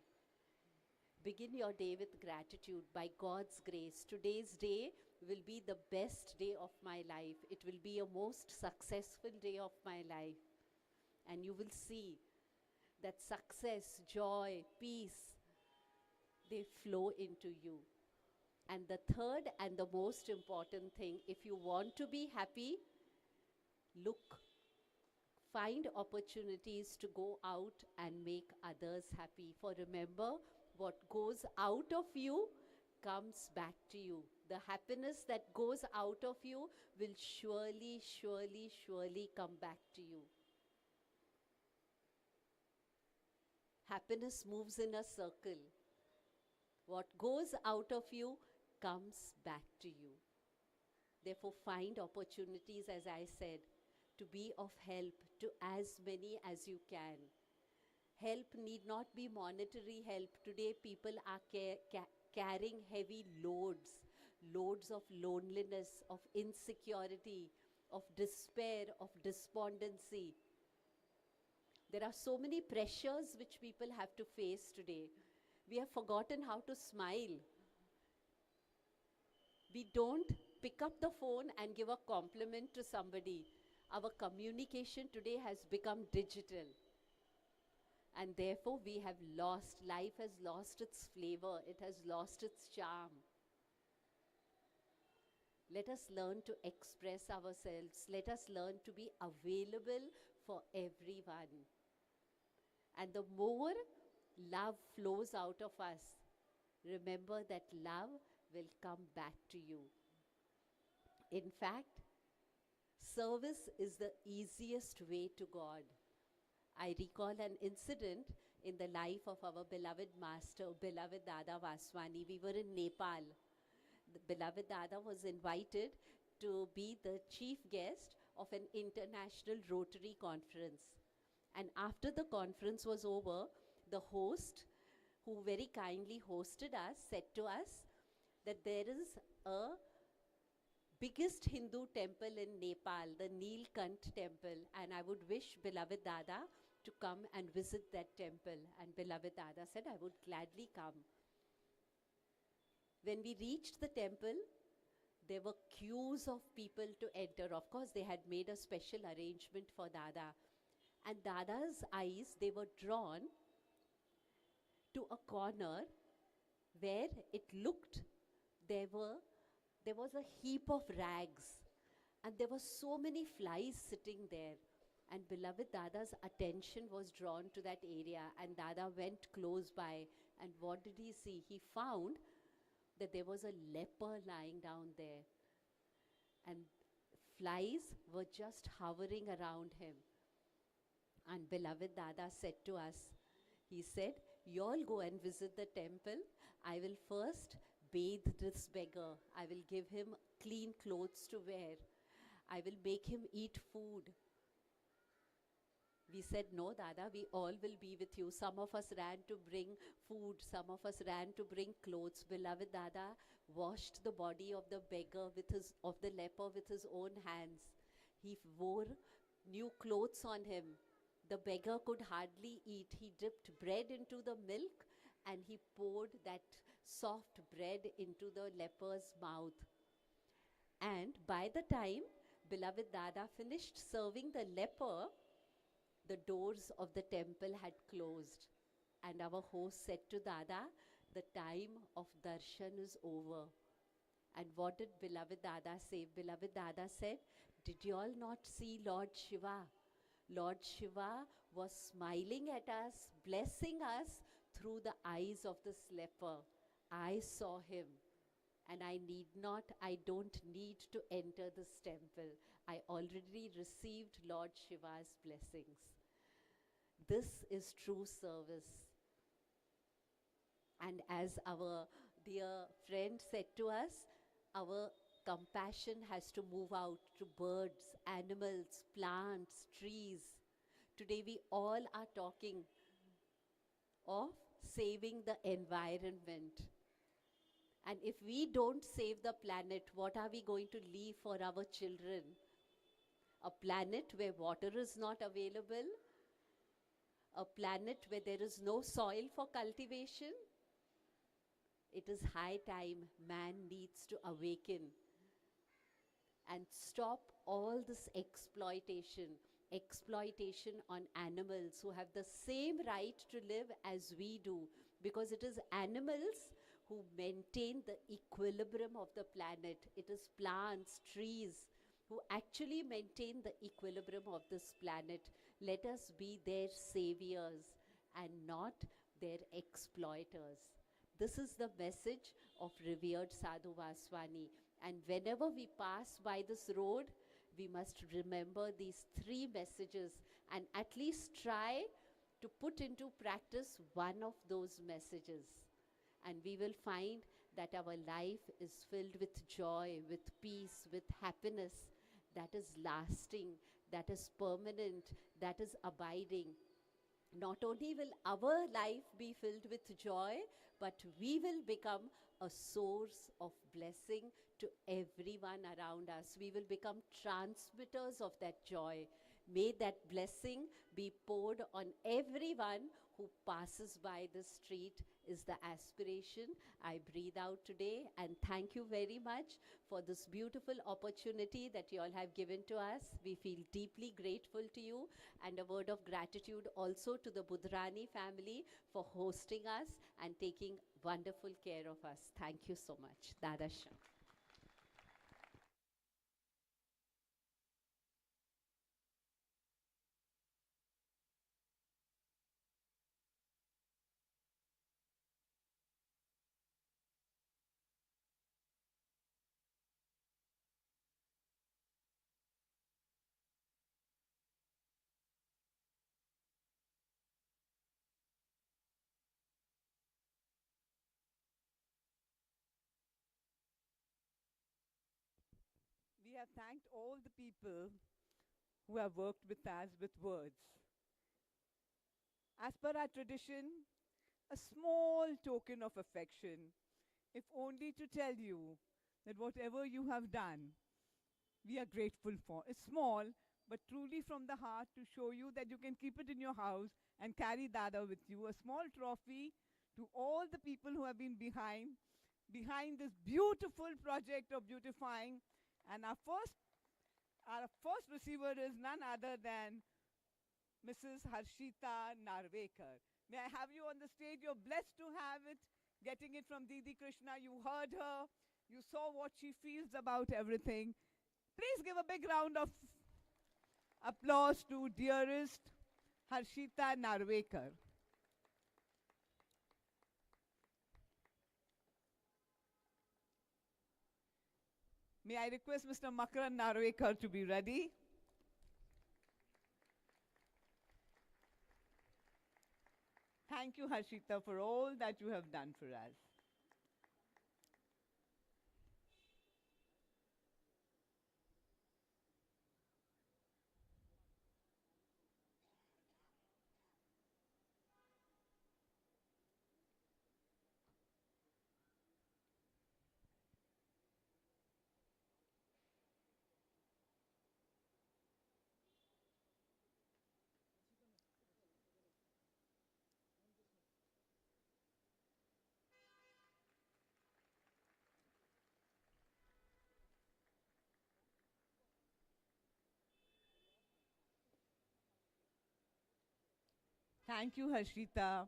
Begin your day with gratitude. By God's grace, today's day will be the best day of my life. It will be a most successful day of my life. And you will see that success, joy, peace, they flow into you. And the third and the most important thing, if you want to be happy, find opportunities to go out and make others happy. For remember, what goes out of you comes back to you. The happiness that goes out of you will surely, surely, surely come back to you. Happiness moves in a circle. What goes out of you comes back to you. Therefore, find opportunities, as I said, to be of help to as many as you can. Help need not be monetary help. Today, people are carrying heavy loads of loneliness, of insecurity, of despair, of despondency. There are so many pressures which people have to face today. We have forgotten how to smile. We don't pick up the phone and give a compliment to somebody. Our communication today has become digital. And therefore life has lost its flavor. It has lost its charm. Let us learn to express ourselves. Let us learn to be available for everyone. And the more love flows out of us, remember that love will come back to you. In fact, service is the easiest way to God. I recall an incident in the life of our beloved master, beloved Dada Vaswani. We were in Nepal. The beloved Dada was invited to be the chief guest of an international Rotary conference. And after the conference was over, the host, who very kindly hosted us, said to us that there is a biggest Hindu temple in Nepal, the Neelkant temple, and I would wish beloved Dada to come and visit that temple. And beloved Dada said, I would gladly come. When we reached the temple, there were queues of people to enter. Of course, they had made a special arrangement for Dada. And Dada's eyes, they were drawn to a corner where it looked, there was a heap of rags. And there were so many flies sitting there. And beloved Dada's attention was drawn to that area. And Dada went close by. And what did he see? He found that there was a leper lying down there. And Flies were just hovering around him. And beloved Dada said to us, he said, you all go and visit the temple. I will first bathe this beggar. I will give him clean clothes to wear. I will make him eat food. We said, no, Dada, we all will be with you. Some of us ran to bring food. Some of us ran to bring clothes. Beloved Dada washed the body of the beggar of the leper with his own hands. He wore new clothes on him. The beggar could hardly eat. He dipped bread into the milk and he poured that soft bread into the leper's mouth. And by the time beloved Dada finished serving the leper, the doors of the temple had closed. And our host said to Dada, the time of darshan is over. And what did beloved Dada say? Beloved Dada said, did you all not see Lord Shiva? Lord Shiva was smiling at us, blessing us through the eyes of this leper. I saw him. And I don't need to enter this temple. I already received Lord Shiva's blessings. This is true service. And as our dear friend said to us, our compassion has to move out to birds, animals, plants, trees. Today we all are talking of saving the environment. And if we don't save the planet, what are we going to leave for our children? A planet where water is not available? A planet where there is no soil for cultivation? It is high time man needs to awaken and stop all this exploitation on animals who have the same right to live as we do, because it is animals who maintain the equilibrium of the planet. It is plants, trees who actually maintain the equilibrium of this planet. Let us be their saviors and not their exploiters. This is the message of revered Sadhu Vaswani. And whenever we pass by this road, we must remember these three messages and at least try to put into practice one of those messages. And we will find that our life is filled with joy, with peace, with happiness that is lasting, that is permanent, that is abiding. Not only will our life be filled with joy, but we will become a source of blessing to everyone around us. We will become transmitters of that joy. May that blessing be poured on everyone who passes by the street is the aspiration I breathe out today. And thank you very much for this beautiful opportunity that you all have given to us. We feel deeply grateful to you, and a word of gratitude also to the Budhrani family for hosting us and taking wonderful care of us. Thank you so much. Dadasha. We have thanked all the people who have worked with us with words. As per our tradition, a small token of affection, if only to tell you that whatever you have done, we are grateful for. It's small, but truly from the heart, to show you that you can keep it in your house and carry Dada with you. A small trophy to all the people who have been behind this beautiful project of beautifying. And our first receiver is none other than Mrs. Harshita Narvekar. May I have you on the stage? You're blessed to have it, getting it from Didi Krishna. You heard her. You saw what she feels about everything. Please give a big round of applause to dearest Harshita Narvekar. May I request Mr. Makran Narwekar to be ready? Thank you, Harshita, for all that you have done for us. Thank you, Harshita,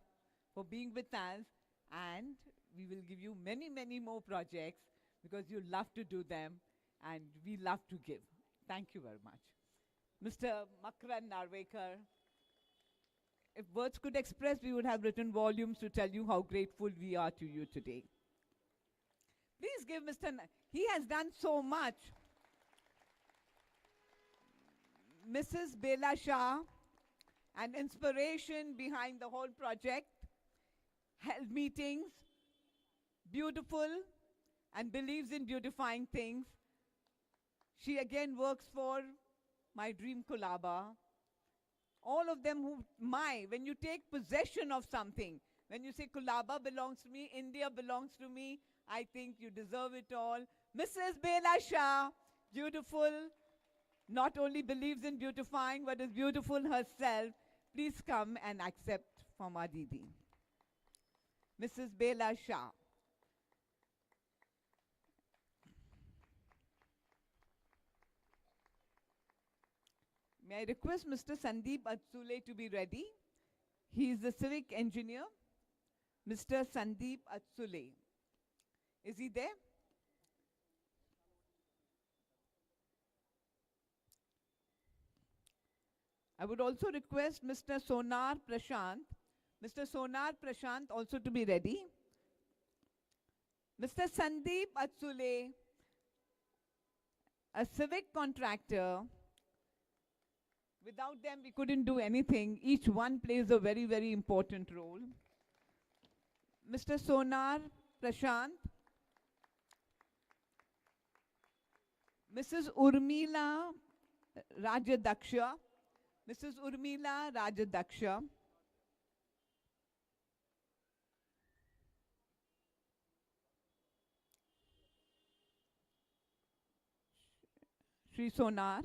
for being with us. And we will give you many, many more projects because you love to do them and we love to give. Thank you very much. Mr. Makran Narwekar, if words could express, we would have written volumes to tell you how grateful we are to you today. Please give Mr. He has done so much. Mrs. Bela Shah, an inspiration behind the whole project, held meetings, beautiful, and believes in beautifying things. She again works for My Dream Kulaba. All of them when you take possession of something, when you say Kulaba belongs to me, India belongs to me, I think you deserve it all. Mrs. Bela Shah, beautiful, not only believes in beautifying, but is beautiful herself. Please come and accept from our Didi. Mrs. Bela Shah. May I request Mr. Sandeep Atsule to be ready? He is the civic engineer. Mr. Sandeep Atsule. Is he there? I would also request Mr. Sonar Prashant. Mr. Sonar Prashant also to be ready. Mr. Sandeep Atsule, a civic contractor. Without them, we couldn't do anything. Each one plays a very, very important role. Mr. Sonar Prashant. Mrs. Urmila Rajadaksha. Mrs. Urmila Rajadaksha. Shri Sonar.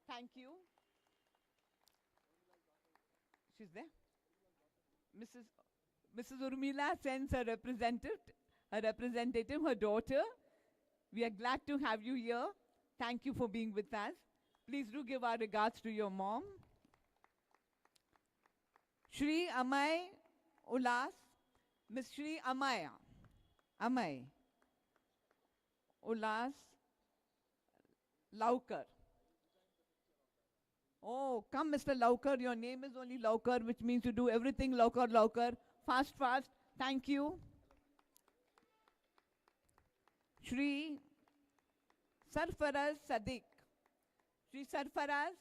Thank you. She's there. Mrs. Urmila sends her representative, her daughter. We are glad to have you here. Thank you for being with us. Please do give our regards to your mom. Shri Amay Ulas, Miss Shri Amay Ulas Laukar. Oh, come Mr. Laukar, your name is only Laukar, which means you do everything Laukar. Fast, fast. Thank you. Shri Sarfaraz Sadiq. Shri Sarfaraz.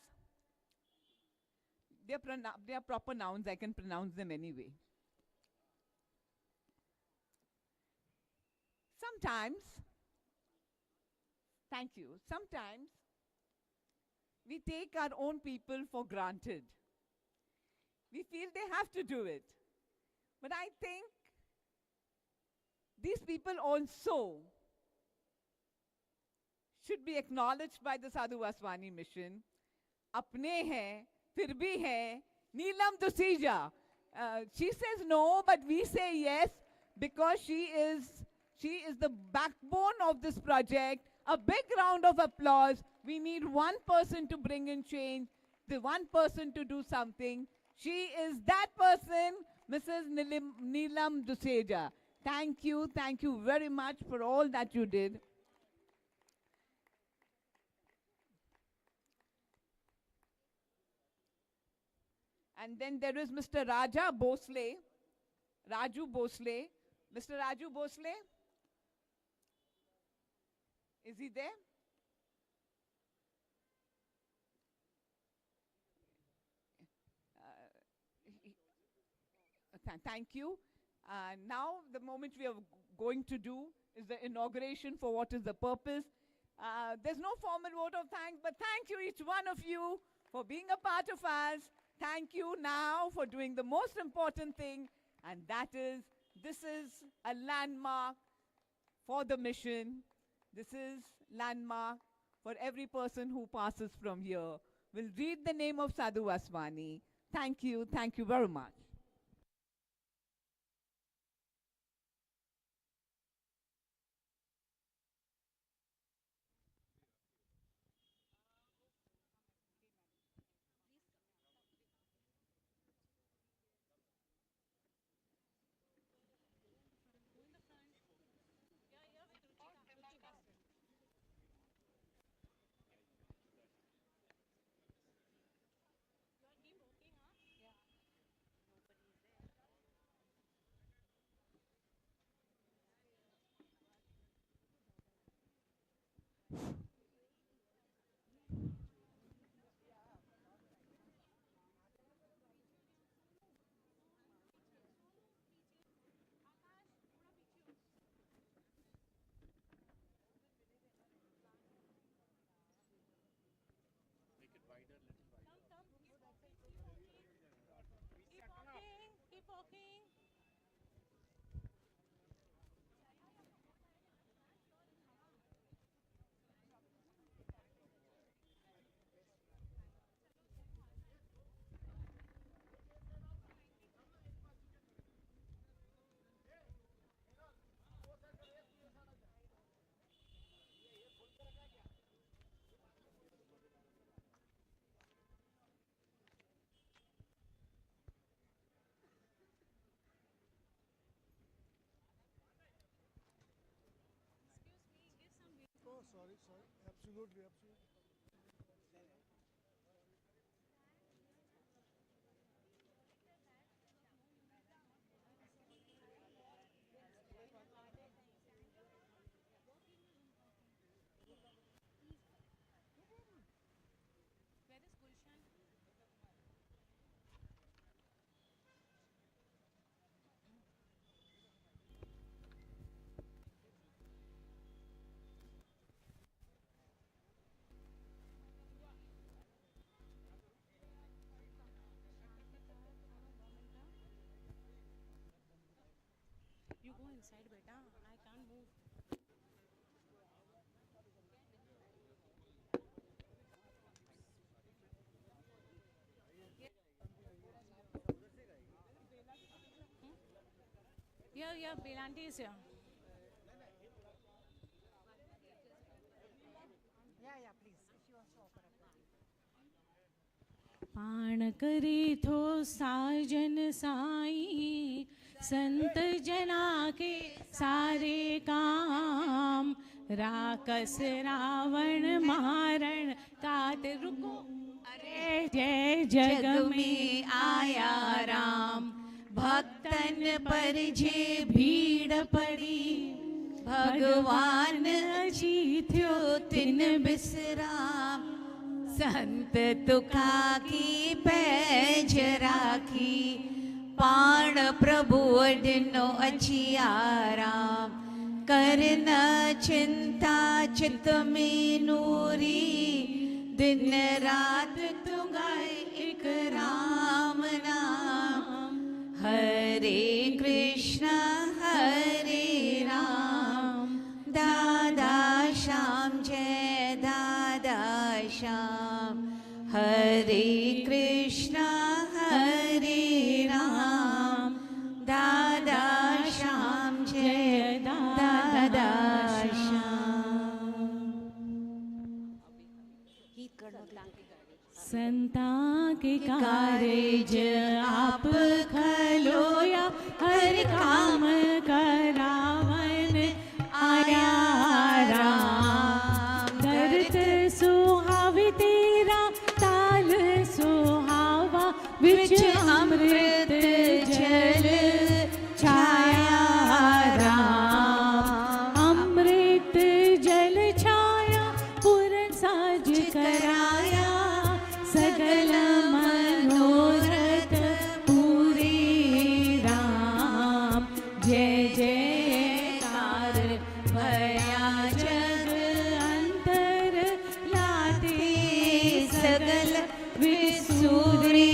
They are proper nouns, I can pronounce them anyway. Sometimes, thank you, sometimes we take our own people for granted. We feel they have to do it. But I think these people also should be acknowledged by the Sadhu Vaswani mission. Apne hai, fir bhi hai, Neelam Dusija. She says no, but we say yes because she is the backbone of this project. A big round of applause. We need one person to bring in change, the one person to do something. She is that person, Mrs. Neelam Duseja. Thank you very much for all that you did. And then there is Mr. Raju Bosle. Mr. Raju Bosle. Is he there? Thank you. Now the moment we are going to do is the inauguration for what is the purpose. There's no formal vote of thanks, but thank you each one of you for being a part of us. Thank you now for doing the most important thing, and that is, this is a landmark for the mission. This is landmark for every person who passes from here. We'll read the name of Sadhu Vaswani. Thank you very much. Oh, sorry. Absolutely. You go inside, beta. I can't move. Yeah, Belanti is here. Yeah, please. If you want to offer a पाण करे थो साजन साईं संत जना के सारे काम राकस रावण मारण कात रुको अरे जय जग में आया राम भक्तन पर जे भीड़ पड़ी भगवान जी थ्यो तिन बिसराम संत तुका की पैज राखी पाण प्रभु अडनो अचियाराम करन चिंता चित में नूरी दिन रात तू गाए एक राम नाम हरे कृष्ण हरे राम दादा श्याम जय दादा श्याम हरे कृष्ण हरे राम दादा श्याम जय दादा श्याम संता के कारज आप खलोया हर काम करावन आया राम दर्द सुहावे तेरा ताल सुहावा विच अमृत जल छाया राम अमृत जल छाया कराया सगल मनोरथ पूरे राम। जय जयकार भया जग अंतर लाते सगल विसूरे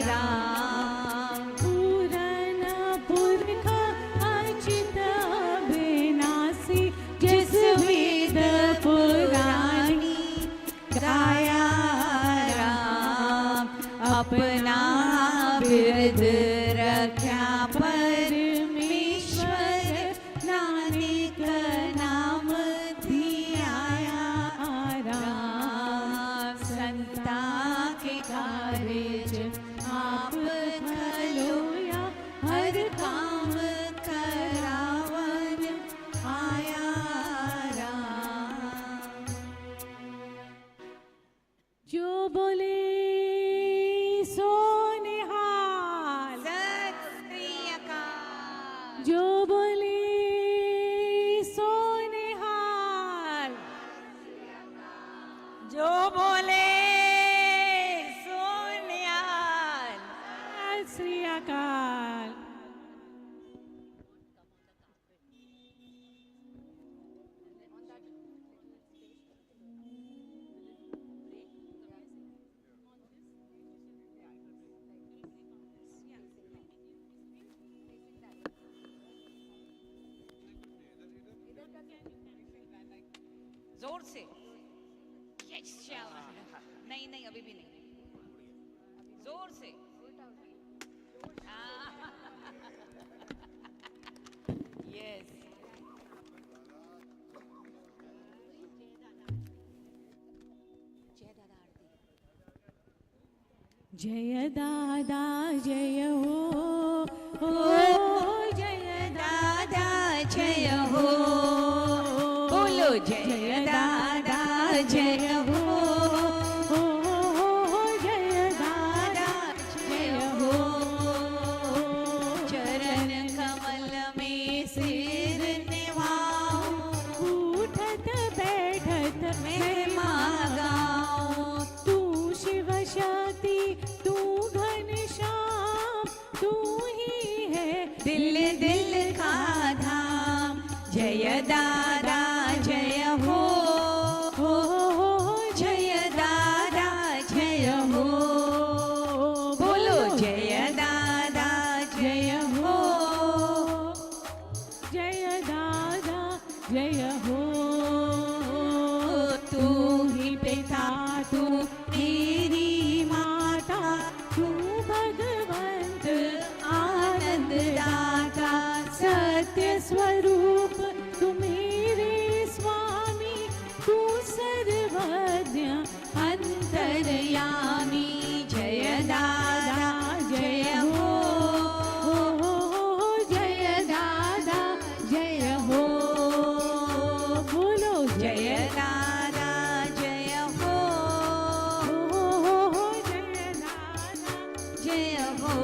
राम। पूरन पुरख अचित विनाशी जिस वेद पुराणी गाया राम। अपना बिरद रख्या परमेश्वर नानक नाम धियाया राम। संता के कारज आप खलोया हर काम करावन आया राम। जो बोले सो निहाल। सत श्री अकाल। जो बोले सो निहाल। जो बोले सो निहाल। सत श्री अकाल। जोर से। Yes, नहीं नहीं अभी भी नहीं, जोर से। यस। जय दादा जय हो, जय दादा जय हो। बोलो जय दादा जय हो, जय दादा जय हो। चरण कमल में सिर निभाऊं, उठत बैठत महिमा गाऊं। तू शिव शक्ति तू घनश्याम, तू ही है दिल दिल का धाम। जय दादा जय हो, जय दादा जय हो। बोलो जय दादा जय हो, जय दादा जय हो। तू ही पिता तू मेरी माता, तू भगवंत आनंद दाता। सत्य स्वरूप तू मेरे स्वामी, तू सर्वज्ञ अंतर्यामी। जय दादा जय हो, जय दादा जय हो। बोलो जय दादा जय हो, जय दादा जय हो।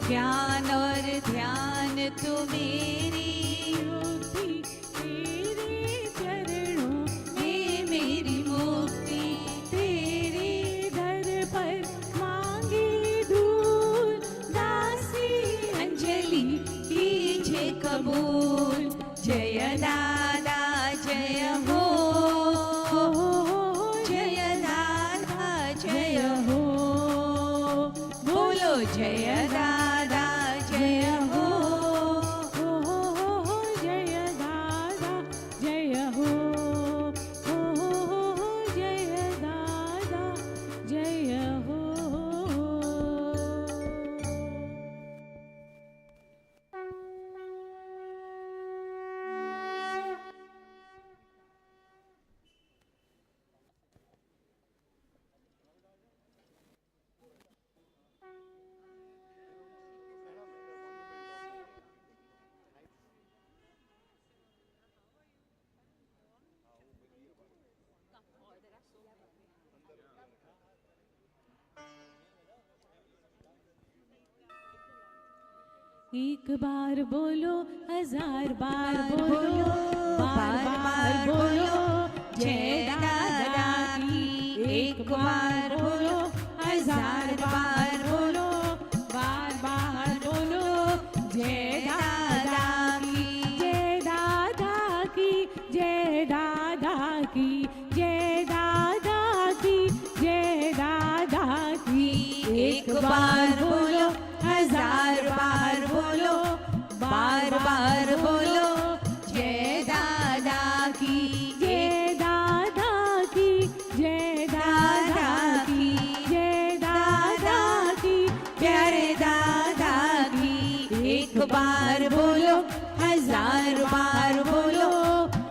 ज्ञान और ध्यान तू मेरी युक्ति, तेरे चरणों में मेरी मुक्ति। तेरे दर पर मांगी दूर, दासी अंजलि कीजे कबूल। जय दादा जय हो, जय दादा जय हो। बोलो जय दादा जय हो, जय दादा जय हो, जय दादा जय हो। एक बार बोलो, हजार बार बोलो, बार बार बोलो, जय बार बोलो, हजार बार बोलो, बार बार बोलो, जय दादा की, जय दादा की, जय दादा की, जय दादा की, जय दादा की। एक बार बोलो, हजार बार बोलो, बार बार बोलो, जय दादा की, जय दादा की, जय दादा की, जय दादा की, प्यारे दादा की। एक बार बोलो, हजार बार बोलो,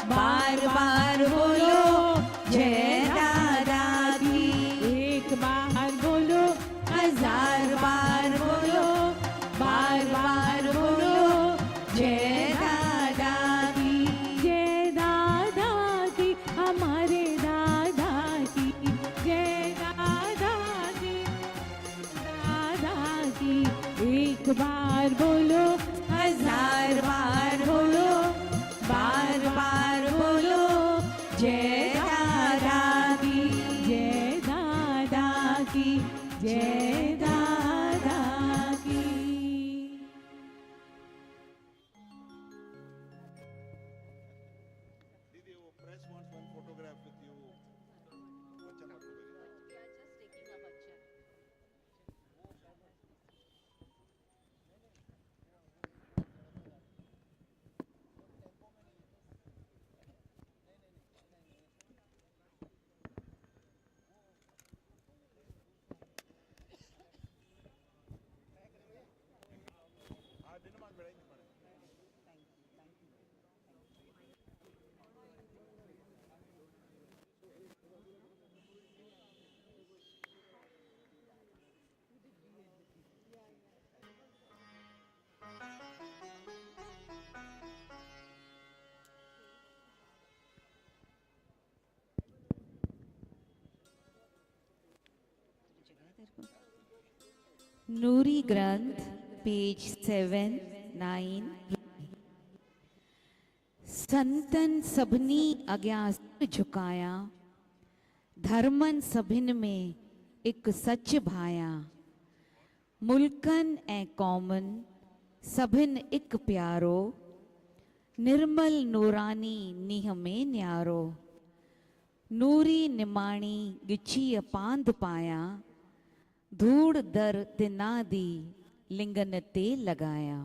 बार बार बोलो, जय दादा की। एक बार बोलो, हजार बार बोलो, बार बार बोलो, जय दादा की, जय दादा की, हमारे दादा की, जय दादा की, दादा की। एक बार बोलो, हजार बार बोलो, बार बार बोलो, जय दादा की, जय दादा की, जय दादा की। Didi, वो press wants one photograph with you. बच्चा ना लो मेरी। हाँ, दिन मान बेड़ा ही नहीं पड़े। नूरी ग्रंथ पेज 7, 9। संतन सभिनी अॻियां सिर झुकाया, धर्मन सभिन में एक सच भाया। मुल्कन ऐं कौमन सभिन एक प्यारो, निर्मल नूरानी नीह में न्यारो। नूरी निमाणी गिछी पांद पाया, धूड़ दर तिना दी लिंगन ते लगाया।